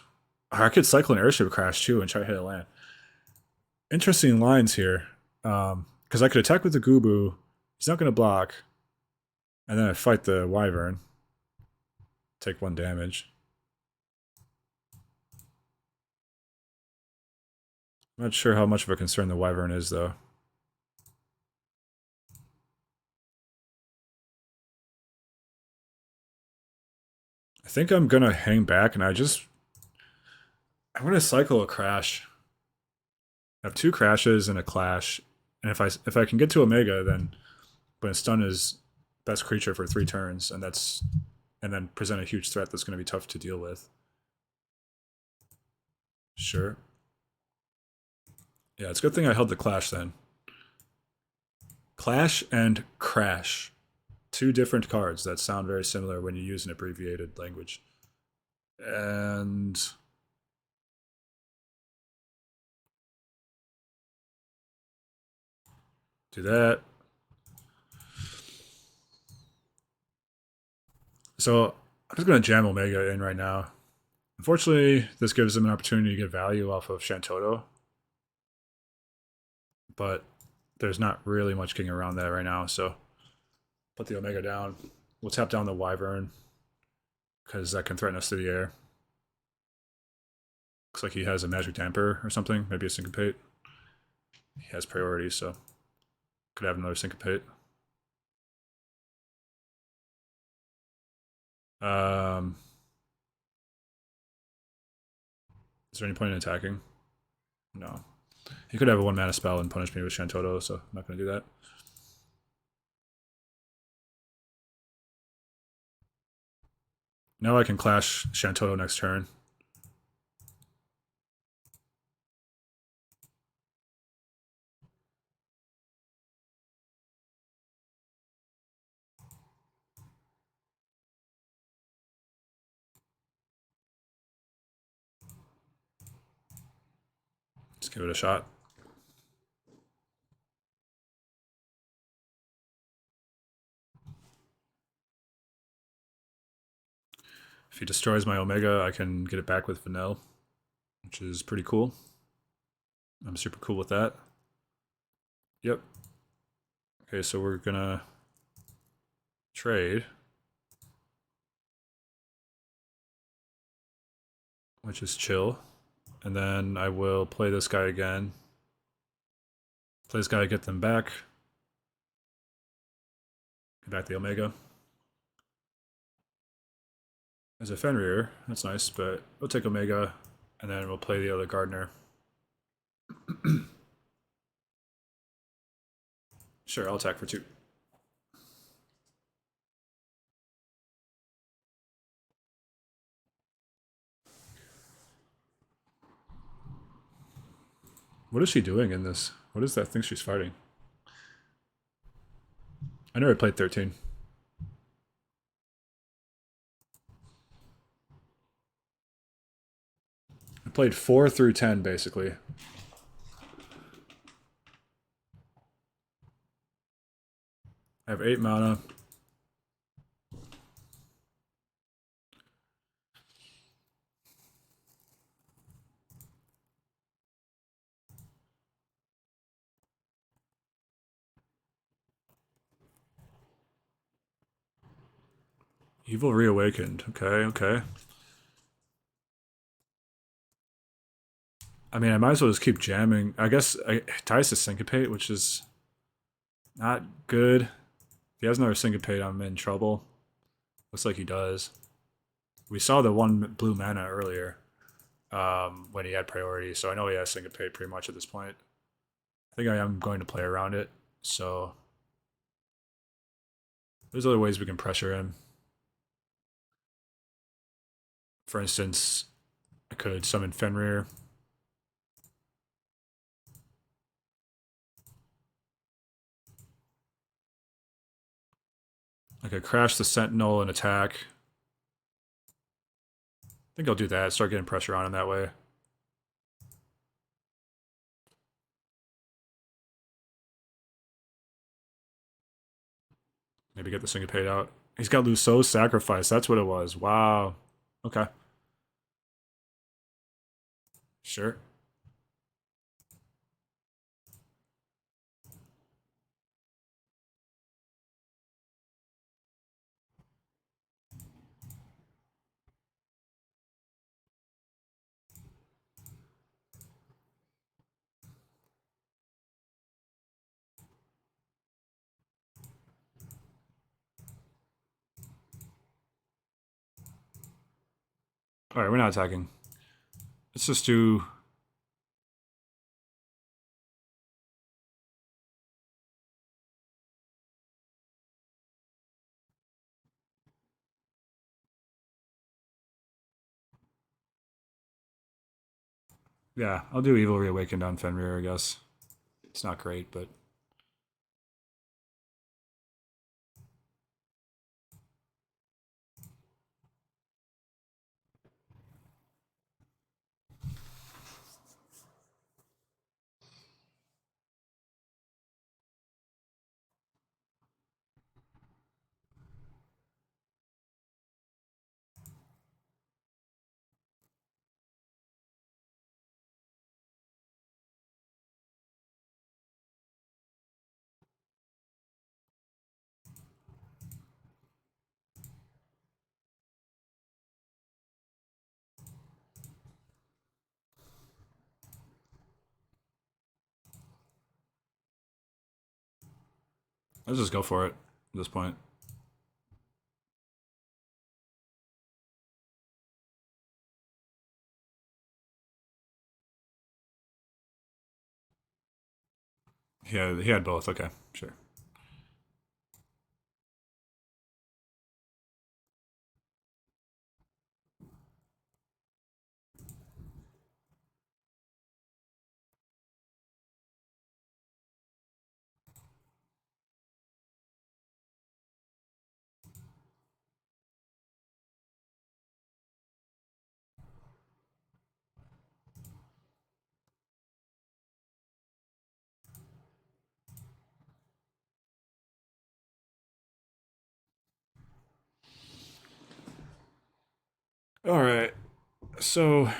I could cycle an airship crash too and try to hit a land. Interesting lines here. Because I could attack with the Gubu. He's not going to block. And then I fight the Wyvern. Take 1 damage. I'm not sure how much of a concern the Wyvern is, though. I think I'm going to hang back, and I'm going to cycle a crash. I have 2 crashes and a clash. And if I can get to Omega, then when stun is best creature for 3 turns, and then present a huge threat that's going to be tough to deal with. Sure. Yeah, it's a good thing I held the clash then. Clash and crash. 2 different cards that sound very similar when you use an abbreviated language. And do that. So I'm just gonna jam Omega in right now. Unfortunately, this gives them an opportunity to get value off of Shantoto, but there's not really much getting around that right now. So put the Omega down. We'll tap down the Wyvern because that can threaten us to the air. Looks like he has a Magic Damper or something, maybe a Syncopate. He has priority, so could have another Syncopate. Um, is there any point in attacking? No. He could have a 1 mana spell and punish me with Shantoto, so I'm not going to do that. Now I can clash Shantoto next turn. Let's give it a shot. If he destroys my Omega, I can get it back with Vanille, which is pretty cool. I'm super cool with that. Yep. Okay, so we're gonna trade, which is chill. And then I will play this guy again. Play this guy, get them back. Get back the Omega. As a Fenrir, that's nice, but we'll take Omega, and then we'll play the other Gardener. Sure, I'll attack for 2. What is she doing in this? What is that thing she's fighting? I never played 13. I played 4 through 10, basically. I have 8 mana. Evil Reawakened. Okay, okay. I mean, I might as well just keep jamming. I guess it ties to Syncopate, which is not good. If he has another Syncopate, I'm in trouble. Looks like he does. We saw the 1 blue mana earlier when he had priority, so I know he has Syncopate pretty much at this point. I think I am going to play around it, so there's other ways we can pressure him. For instance, I could summon Fenrir. I could crash the Sentinel and attack. I think I'll do that, start getting pressure on him that way. Maybe get the Syncopate out. He's got Luceau's Sacrifice. That's what it was. Wow. Okay. Sure. Alright, we're not attacking. Let's just do... Yeah, I'll do Evil Reawakened on Fenrir, I guess. It's not great, but... Let's just go for it at this point. Yeah, he had both. Okay, sure. All right. So,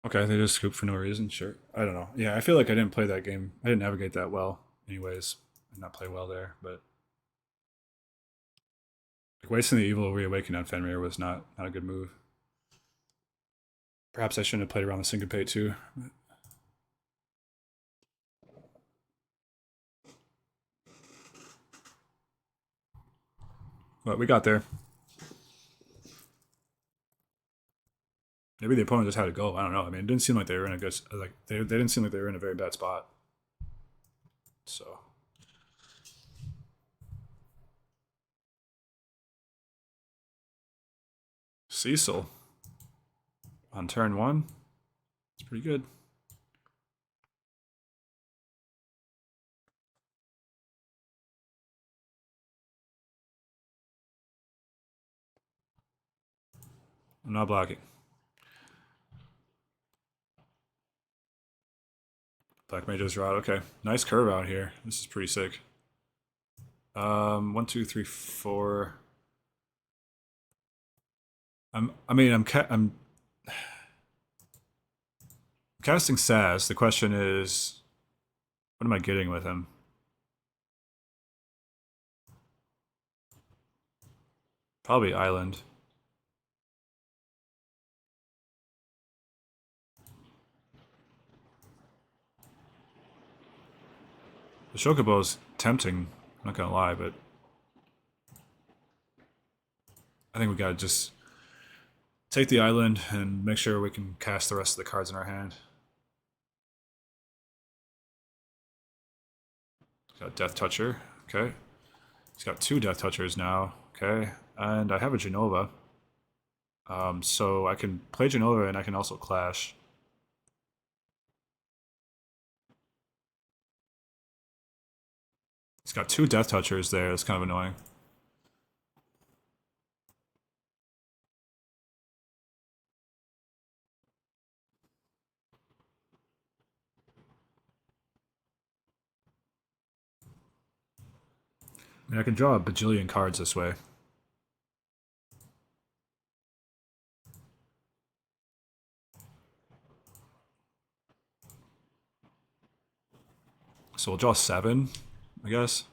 okay, they just scoop for no reason. Sure. I don't know. Yeah, I feel like I didn't play that game. I didn't navigate that well, anyways. I did not play well there, but like wasting the evil reawakening on Fenrir was not a good move. Perhaps I shouldn't have played around the syncopate too. But we got there. Maybe the opponent just had to go. I don't know. I mean, it didn't seem like they were in a good like they didn't seem like they were in a very bad spot. So Cecil on turn one. It's pretty good. I'm not blocking. Black Mage's Rod. Okay, nice curve out here. This is pretty sick. 1, 2, 3, 4. I'm casting Sass. The question is, what am I getting with him? Probably Island. The Chocobo's tempting. I'm not gonna lie, but I think we gotta just take the island and make sure we can cast the rest of the cards in our hand. Got Death Toucher. Okay. He's got 2 Death Touchers now. Okay. And I have a Genova. So I can play Genova and I can also Clash. He's got 2 Death Touchers there. That's kind of annoying. I mean, I can draw a bajillion cards this way. So we'll draw 7, I guess.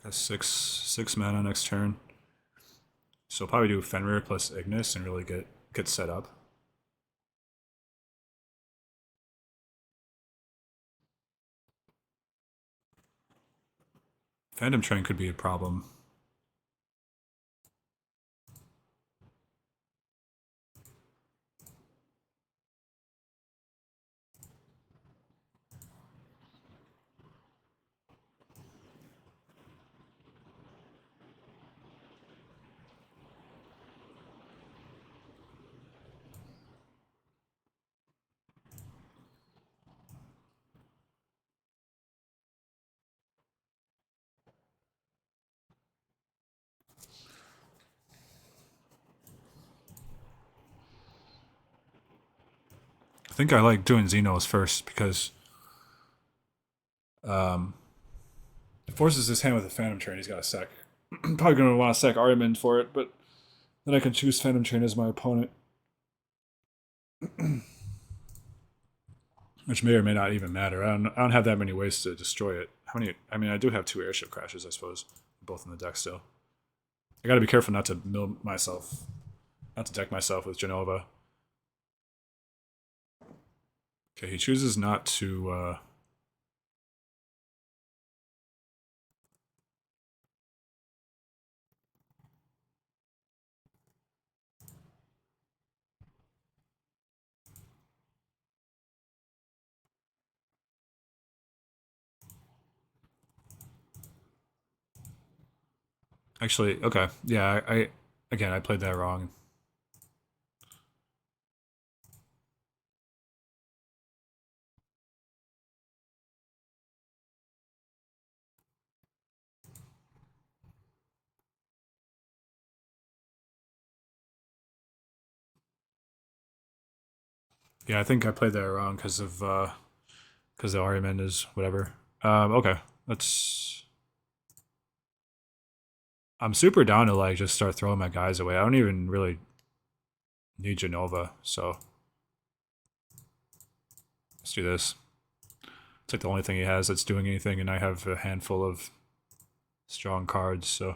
That's six mana next turn. So probably do Fenrir plus Ignis and really get set up. Phantom Train could be a problem. I think I like doing Xenos first because um, it forces his hand with a Phantom Train. He's got a sec. I'm probably going to want to sec Argument for it, but then I can choose Phantom Train as my opponent, which may or may not even matter. I don't have that many ways to destroy it. How many? I mean, I do have 2 airship crashes, I suppose, both in the deck still. I got to be careful not to mill myself, not to deck myself with Genova. Okay, he chooses not to. Actually, okay, yeah, I again I played that wrong. Yeah, I think I played that wrong because the argument is whatever. Okay, let's. I'm super down to like just start throwing my guys away. I don't even really need Genova, so let's do this. It's like the only thing he has that's doing anything, and I have a handful of strong cards, so.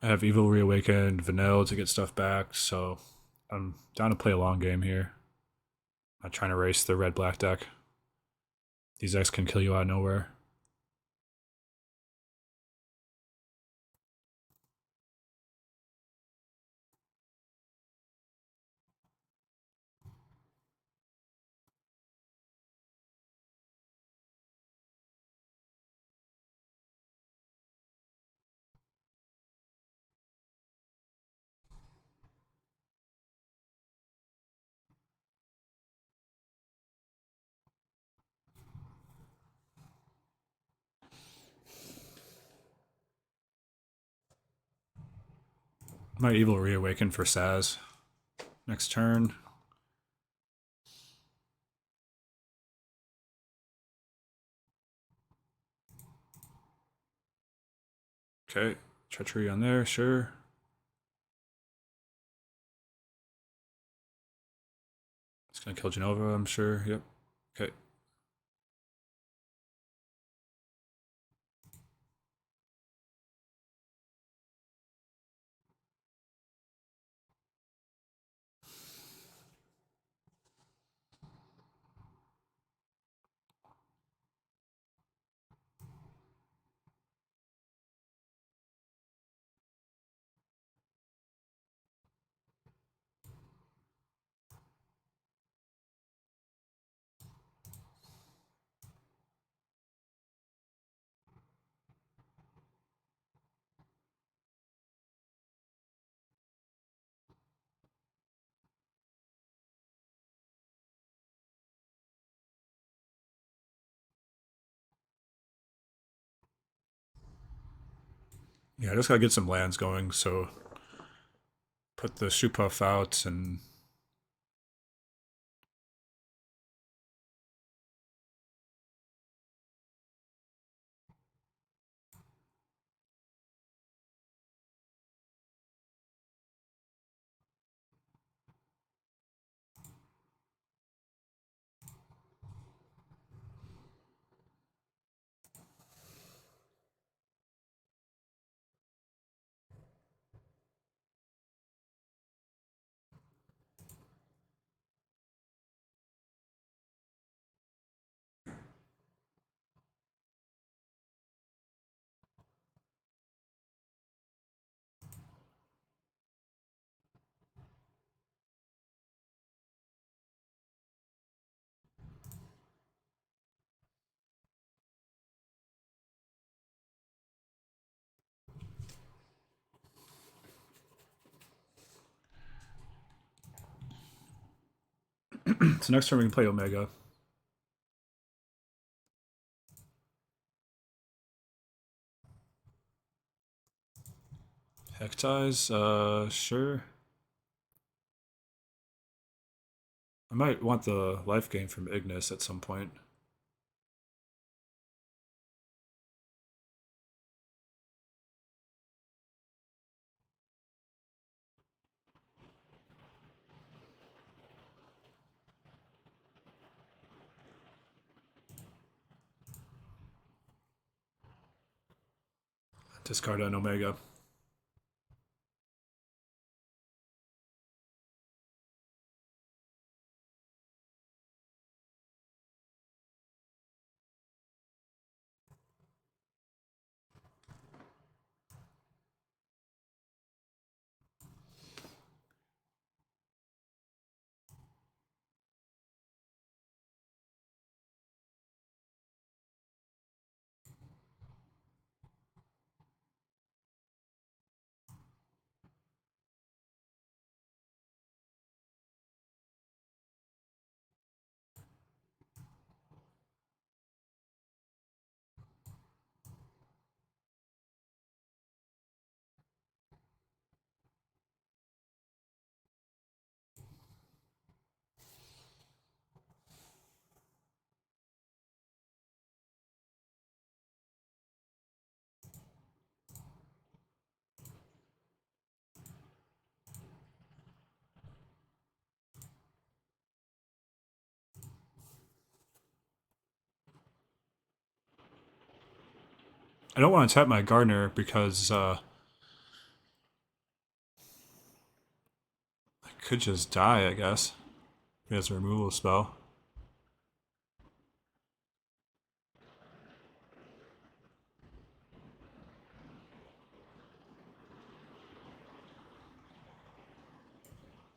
I have Evil Reawakened, Vanilla to get stuff back, so I'm down to play a long game here. I'm not trying to race the red black deck. These decks can kill you out of nowhere. My Evil Reawaken for Saz. Next turn. Okay, Treachery on there, sure. It's gonna kill Genova, I'm sure. Yep. Okay. Yeah, I just gotta get some lands going, so put the shoe puff out and So next turn we can play Omega. Hectize, sure. I might want the life gain from Ignis at some point. Discard an Omega. I don't want to tap my Gardener because I could just die, I guess. He has a removal spell.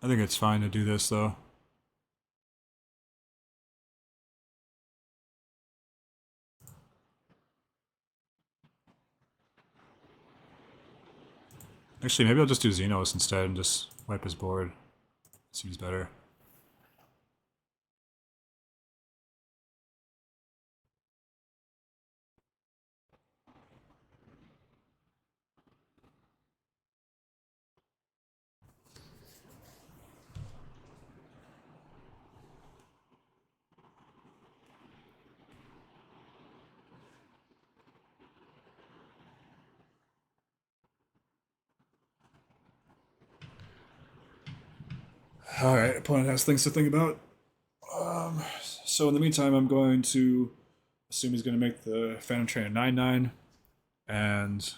I think it's fine to do this though. Actually, maybe I'll just do Xenos instead and just wipe his board. Seems better. Alright, opponent has things to think about. So in the meantime, I'm going to assume he's going to make the Phantom Train a 9/9, and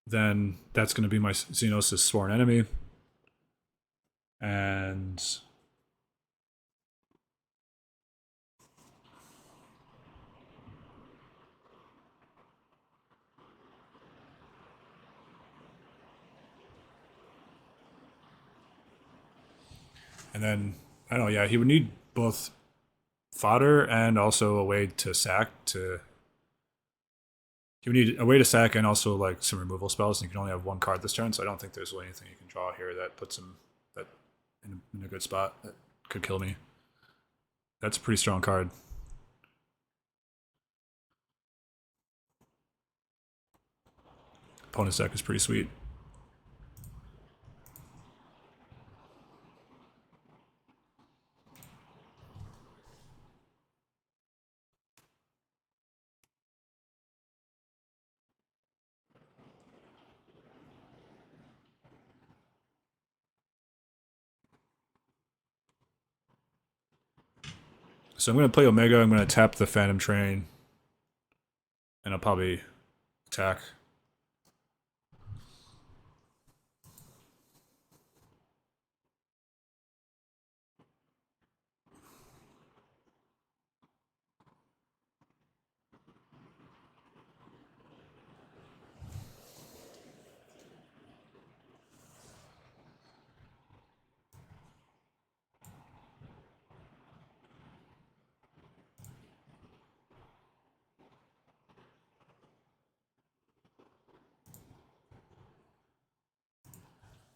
then that's going to be my Xenos' sworn enemy. And then I don't know, yeah, he would need both fodder and also a way to sack to. He would need a way to sack and also like some removal spells, and you can only have one card this turn, so I don't think there's really anything you can draw here that puts him that in a good spot that could kill me. That's a pretty strong card. Opponent's deck is pretty sweet. So I'm going to play Omega. I'm going to tap the Phantom Train, and I'll probably attack.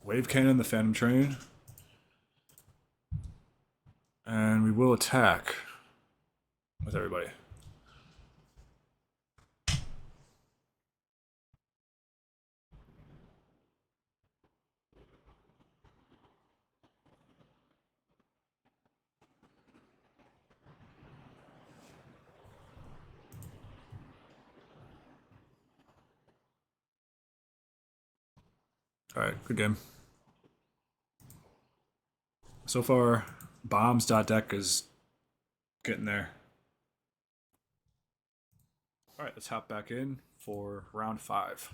Wave Cannon the Phantom Train. will attack with everybody. Alright, good game. So far, bombs.deck is getting there. Alright, let's hop back in for round 5.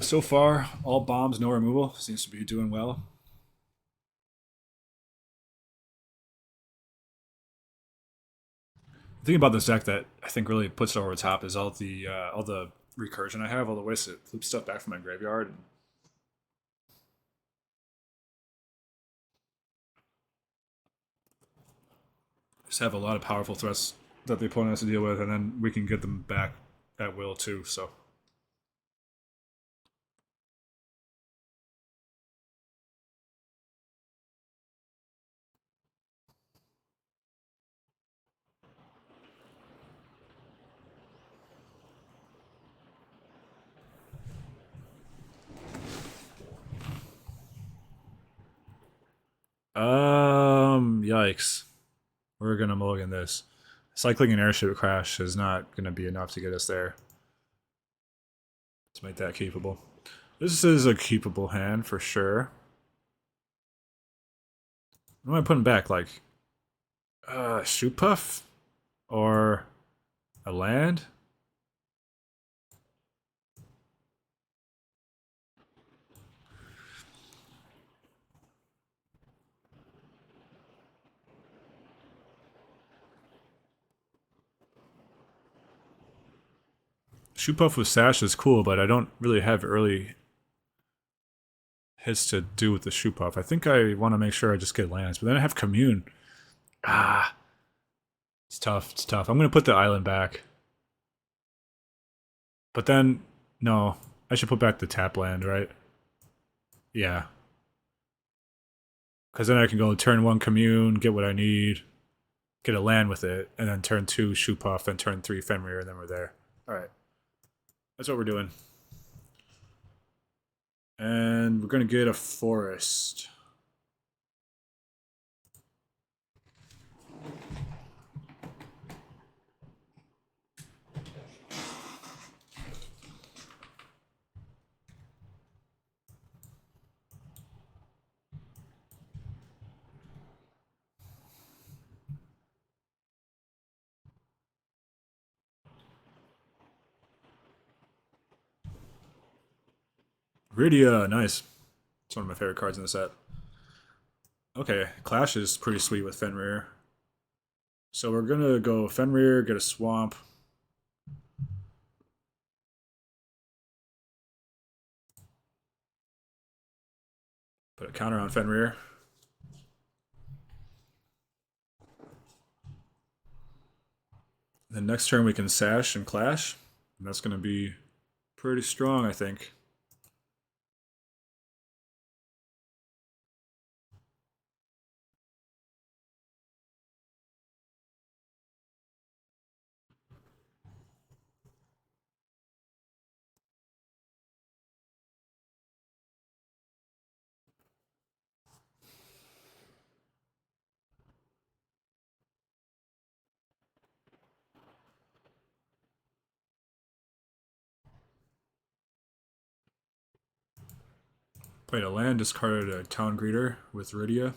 So far, all bombs, no removal. Seems to be doing well. The thing about this deck that I think really puts it over the top is all the recursion I have, all the ways to flip stuff back from my graveyard. And just have a lot of powerful threats that the opponent has to deal with, and then we can get them back at will too. So. Yikes. We're gonna mulligan this. Cycling an airship crash is not gonna be enough to get us there. Let's make that keepable. This is a keepable hand for sure. What am I putting back? Like, shoot puff? Or a land? Shoot puff with sash is cool, but I don't really have early hits to do with the shoot puff. I think I want to make sure I just get lands, but then I have commune. Ah, it's tough. It's tough. I'm gonna put the island back, but then no, I should put back the tap land, right? Yeah, because then I can go turn 1 commune, get what I need, get a land with it, and then turn 2 shoot puff, then turn 3 Fenrir, and then we're there. All right, that's what we're doing. And we're gonna get a forest. Rydia, nice. It's one of my favorite cards in the set. Okay, Clash is pretty sweet with Fenrir. So we're gonna go Fenrir, get a swamp. Put a counter on Fenrir. Then next turn we can Sash and Clash. And that's gonna be pretty strong, I think. Played a land, discarded a Town Greeter with Rydia.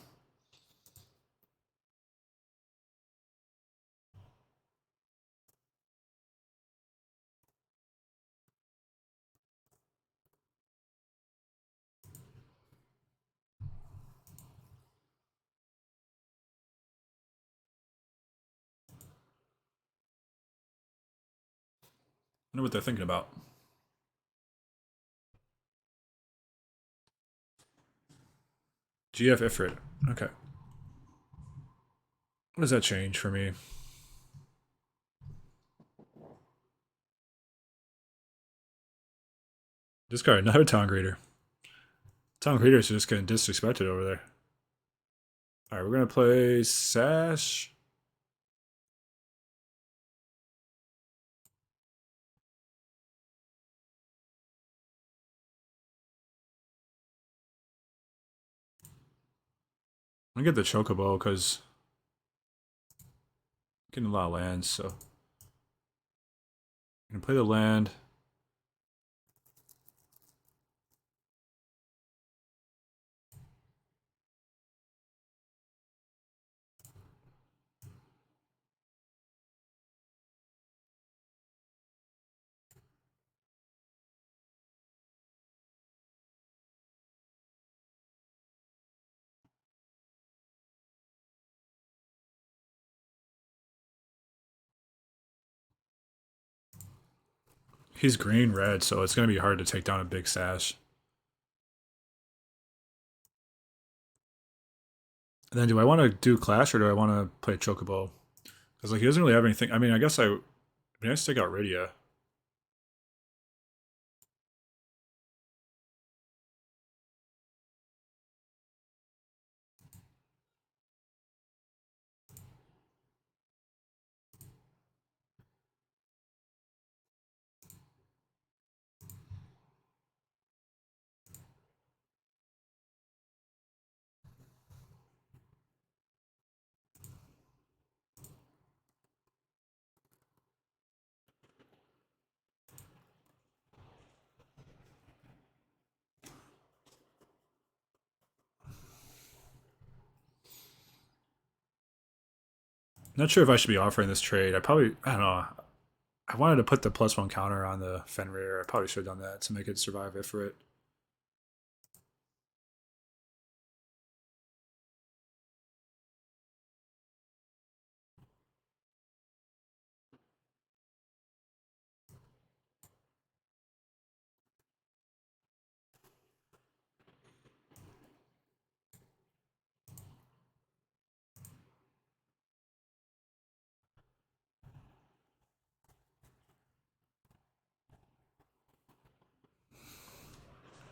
I wonder what they're thinking about. GF Ifrit. Okay. What does that change for me? Discard another Town Greeter. Town Greeters are just getting disrespected over there. All right, we're gonna play Sash. I'm gonna get the Chocobo because I'm getting a lot of lands, so I'm gonna play the land. He's green red, so it's gonna be hard to take down a big Sash. And then do I want to do Clash or do I want to play Chocobo? Because like he doesn't really have anything. I mean, I guess I stick out Radia. Not sure if I should be offering this trade. I don't know. I wanted to put the +1 counter on the Fenrir. I probably should have done that to make it survive it for it.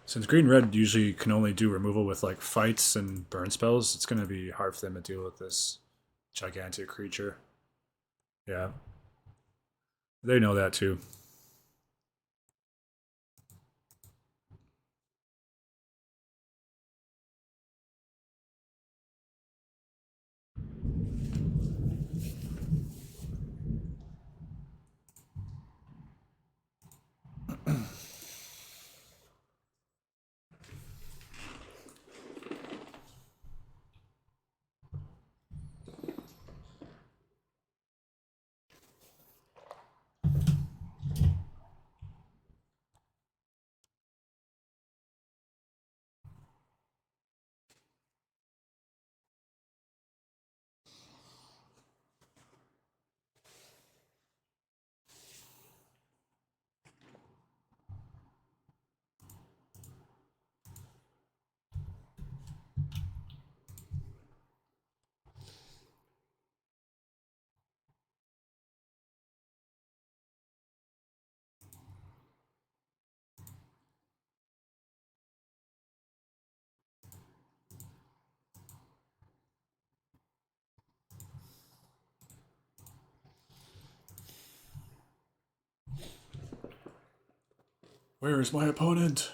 Since green red usually can only do removal with like fights and burn spells, it's gonna be hard for them to deal with this gigantic creature. Yeah, they know that too. Where is my opponent?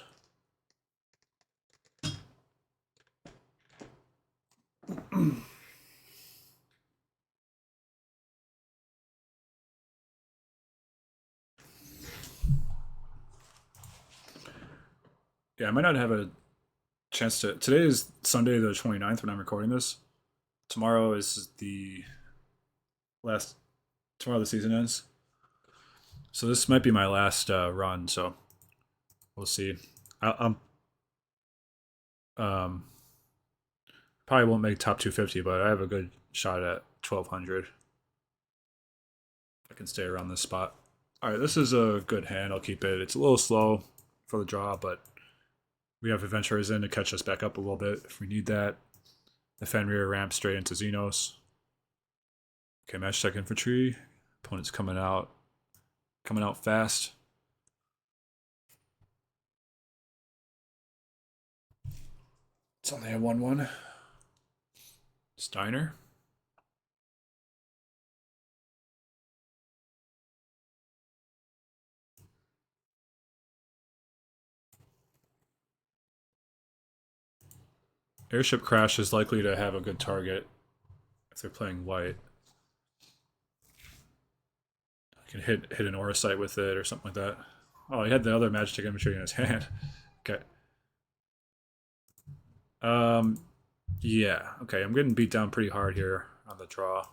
Yeah, I might not have a chance to. Today is Sunday the 29th when I'm recording this. Tomorrow is the last. Tomorrow the season ends. So this might be my last run. So we'll see. I'm um, probably won't make top 250, but I have a good shot at 1200. I can stay around this spot. All right, this is a good hand. I'll keep it. It's a little slow for the draw, but we have adventurers in to catch us back up a little bit if we need that. The Fenrir ramp straight into Xenos. Okay, match tech infantry. Opponent's coming out fast. It's only a 1-1. Steiner. Airship Crash is likely to have a good target if they're playing white. I can hit an aura site with it or something like that. Oh, he had the other Magic Infantry in his hand. Okay. Yeah. Okay, I'm getting beat down pretty hard here on the draw.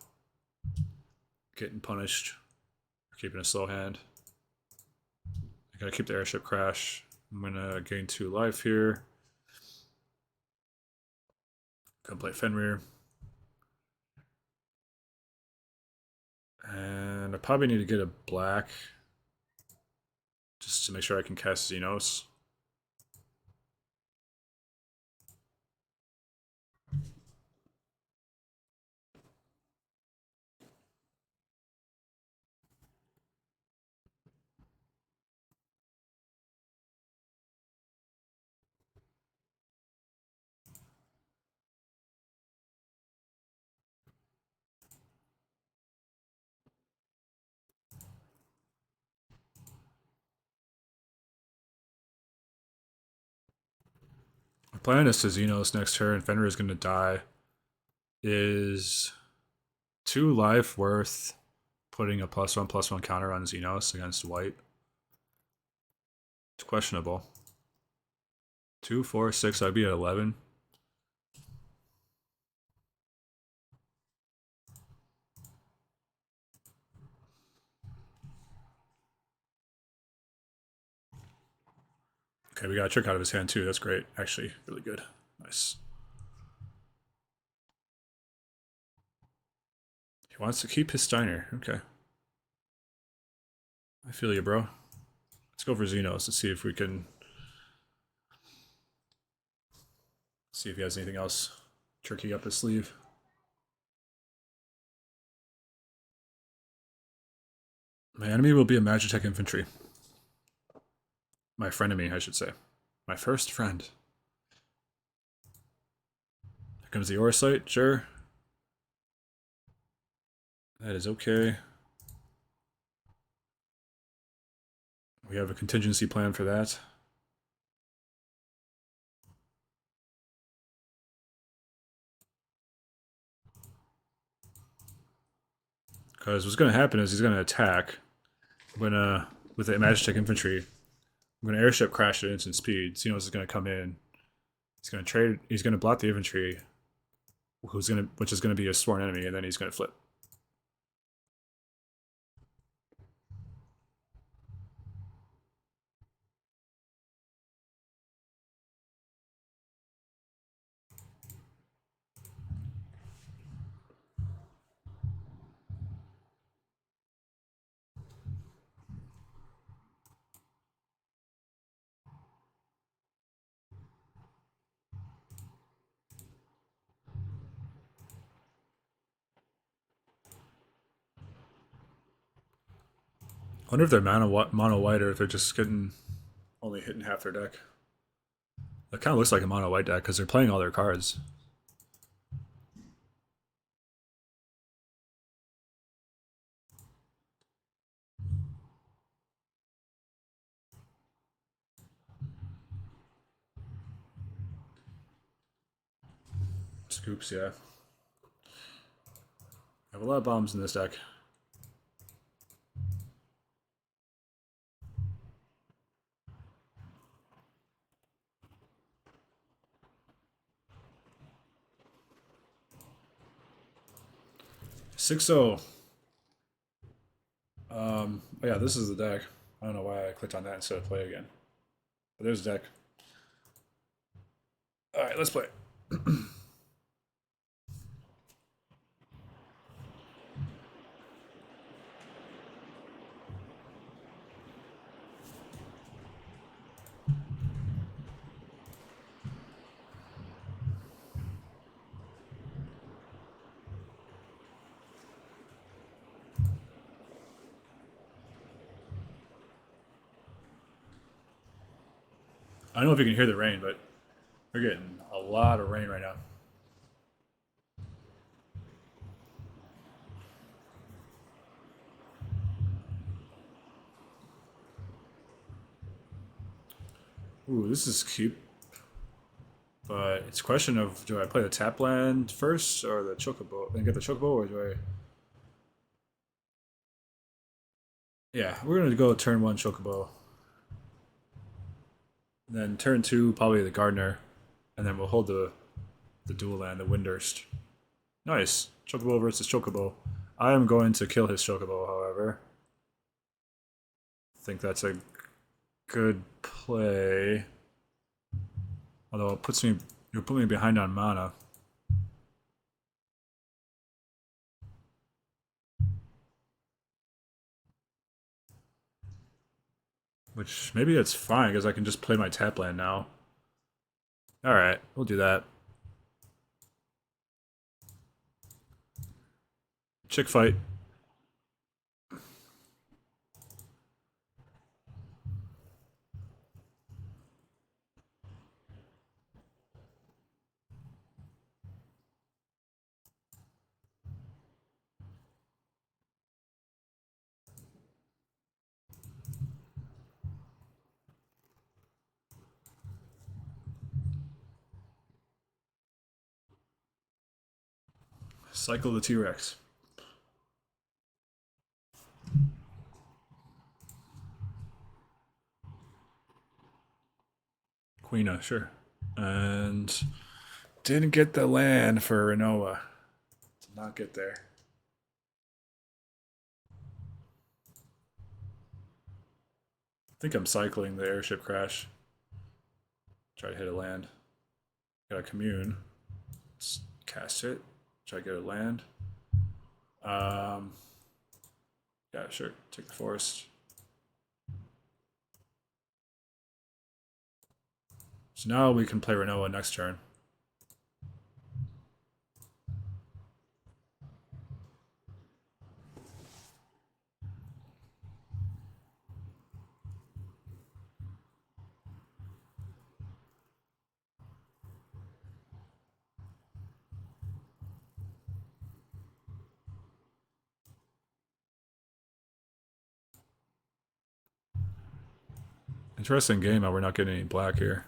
Getting punished for keeping a slow hand. I gotta keep the Airship Crash. I'm gonna gain 2 life here. Gonna play Fenrir. And I probably need to get a black just to make sure I can cast Xenos. My plan is to Xenos next turn. Fenrir is going to die. Is 2 life worth putting a +1/+1 counter on Xenos against white? It's questionable. 2, 4, 6, I'd be at 11. Okay, we got a trick out of his hand too. That's great. Actually, really good. Nice. He wants to keep his Steiner. Okay. I feel you, bro. Let's go for Xenos. Let's see if we can see if he has anything else tricky up his sleeve. My enemy will be a Magitech infantry. My frenemy, I should say. My first friend. Here comes the Orsight, sure. That is okay. We have a contingency plan for that. Because what's going to happen is he's going to attack. With the Magitech infantry, I'm going to airship crash at instant speed. Xenos is going to come in. He's going to trade. He's going to block the infantry, which is going to be a sworn enemy, and then he's going to flip. I wonder if they're mono white or if they're just getting only hitting half their deck. It kind of looks like a mono white deck because they're playing all their cards. Scoops, yeah. I have a lot of bombs in this deck. Six oh. Oh yeah, this is the deck. I don't know why I clicked on that instead of play again. But there's the deck. Alright, let's play. I don't know if you can hear the rain, but we're getting a lot of rain right now. Ooh, this is cute. But it's a question of, do I play the tap land first or the chocobo and get the chocobo, or do I? Yeah, we're gonna go turn one chocobo, then turn two probably the gardener, and then we'll hold the dual land, the Windurst. Nice, chocobo versus chocobo. I am going to kill his chocobo, however. I think that's a good play. Although it puts me, you'll put me behind on mana. Which maybe it's fine because I can just play my tap land now. Alright, we'll do that. Chick fight. Cycle the T-Rex. Queena, sure. And didn't get the land for Renoa. Did not get there. I think I'm cycling the airship crash. Try to hit a land. Got a commune. Let's cast it. Try to get a land. Um, yeah, sure. Take the forest. So now we can play Renoa next turn. Interesting game how we're not getting any black here.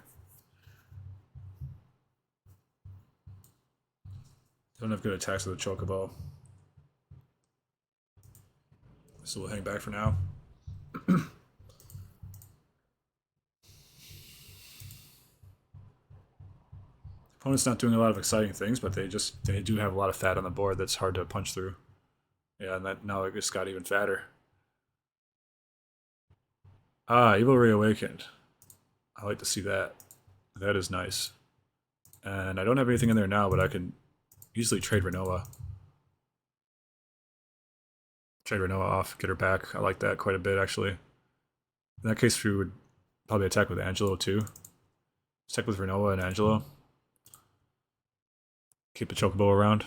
Don't have good attacks with the Chocobo. So we'll hang back for now. Opponent's not doing a lot of exciting things, but they do have a lot of fat on the board that's hard to punch through. Yeah, and that now it just got even fatter. Ah, Evil Reawakened. I like to see that. That is nice. And I don't have anything in there now, but I can easily trade Renoa. Trade Renoa off, get her back. I like that quite a bit, actually. In that case, we would probably attack with Angelo, too. Attack with Renoa and Angelo. Keep the Chocobo around.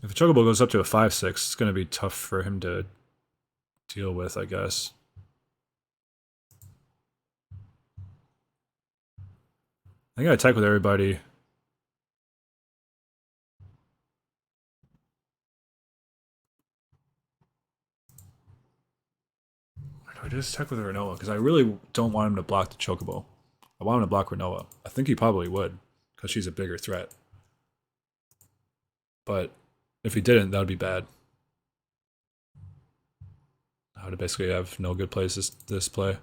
If the Chocobo goes up to a 5-6, it's going to be tough for him to deal with, I guess. I gotta attack with everybody. Or do I just attack with Renoa? Because I really don't want him to block the Chocobo. I want him to block Renoa. I think he probably would, because she's a bigger threat. But if he didn't, that would be bad. I would basically have no good plays this play.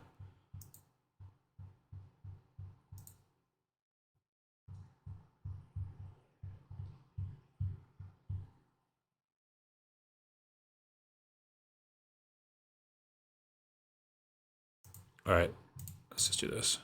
Alright, let's just do this.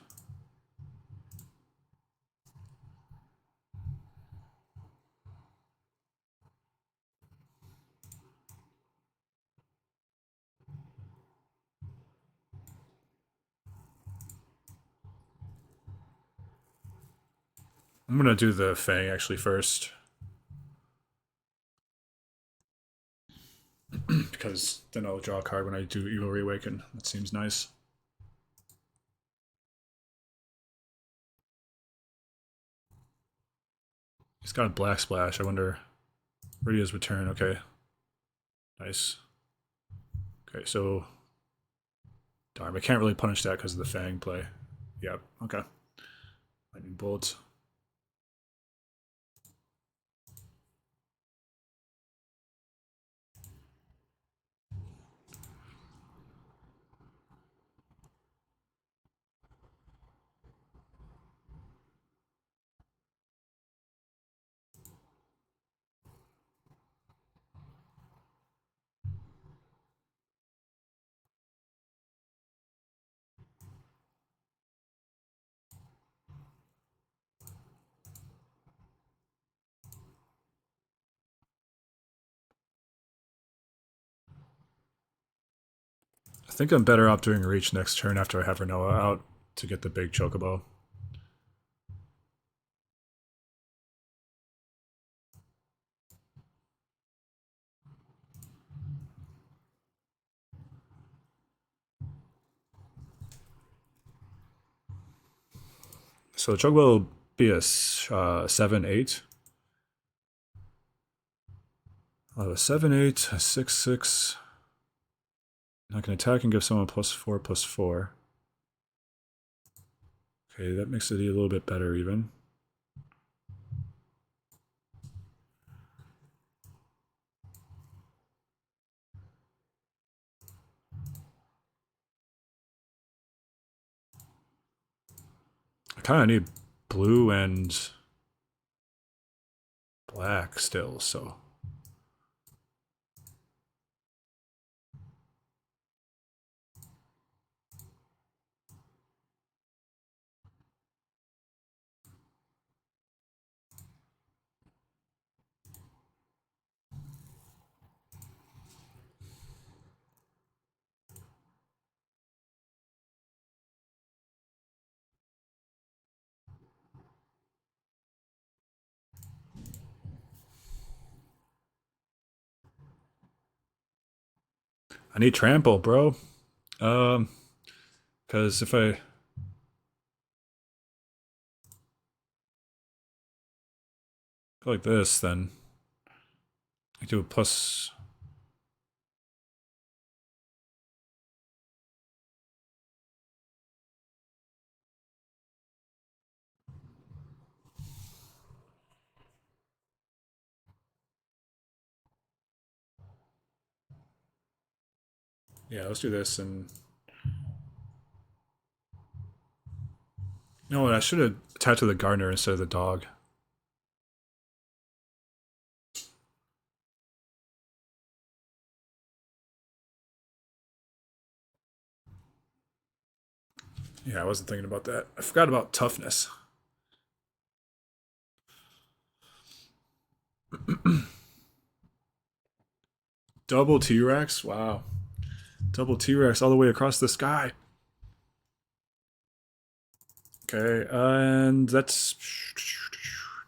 I'm gonna do the Fang actually first. Because then I'll draw a card when I do Evil Reawaken. That seems nice. He's got a Black Splash. I wonder. Radia's Return. Okay. Nice. Okay, so Darn, I can't really punish that because of the Fang play. Yep, okay. Lightning Bolt. I think I'm better off doing Reach next turn after I have Renoa out to get the big Chocobo. So the Chocobo will be a 7/8. I'll have a 7/8, a 6/6. I can attack and give someone +4/+4. Okay, that makes it a little bit better even. I kind of need blue and black still, so. I need trample, bro. Because if I go like this, then I do a plus. Yeah, let's do this. And you know what? I should have attached to the gardener instead of the dog. Yeah, I wasn't thinking about that. I forgot about toughness. Double T-Rex? Wow. Double T-Rex all the way across the sky. Okay, and that's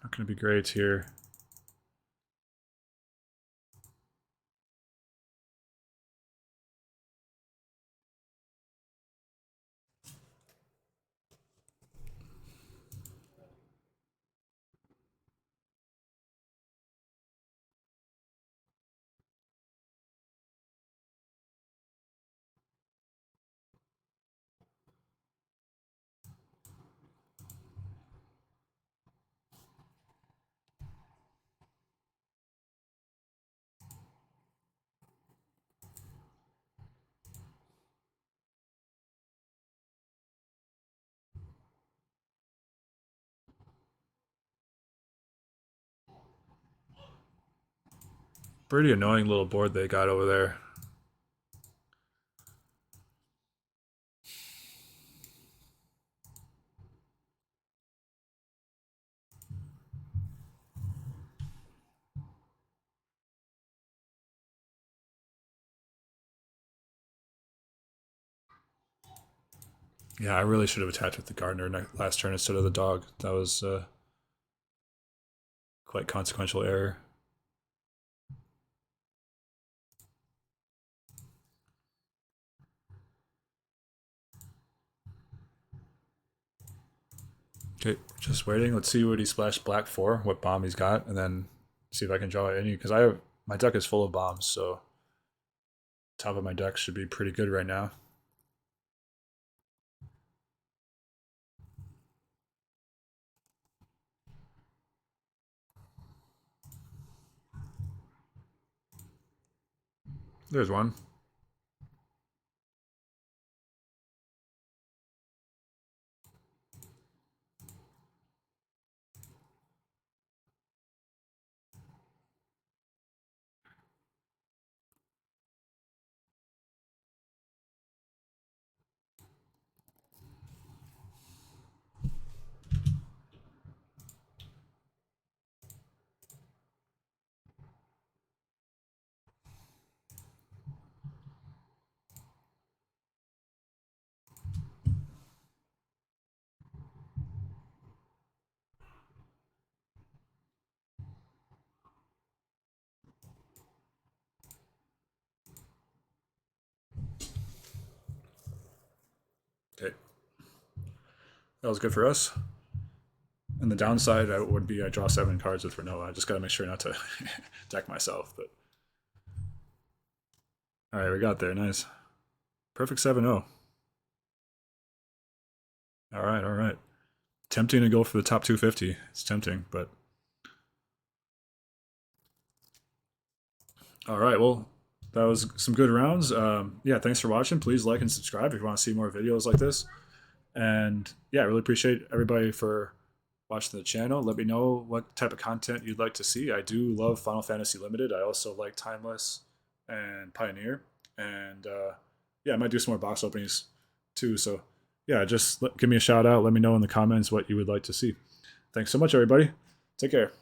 not going to be great here. Pretty annoying little board they got over there. Yeah, I really should have attached with the gardener last turn instead of the dog. That was quite consequential error. Okay, just waiting. Let's see what he splashed black for, what bomb he's got, and then see if I can draw any. Because my deck is full of bombs, so top of my deck should be pretty good right now. There's one. Okay. That was good for us. And the downside would be I draw 7 cards with Renoa. I just got to make sure not to deck myself. But all right, we got there. Nice. Perfect 7-0. All right, all right. Tempting to go for the top 250. It's tempting, but all right. Well, that was some good rounds. Yeah, thanks for watching. Please like and subscribe if you want to see more videos like this. And yeah, I really appreciate everybody for watching the channel. Let me know what type of content you'd like to see. I do love Final Fantasy Limited. I also like Timeless and Pioneer. And yeah, I might do some more box openings too. So yeah, just give me a shout out. Let me know in the comments what you would like to see. Thanks so much, everybody. Take care.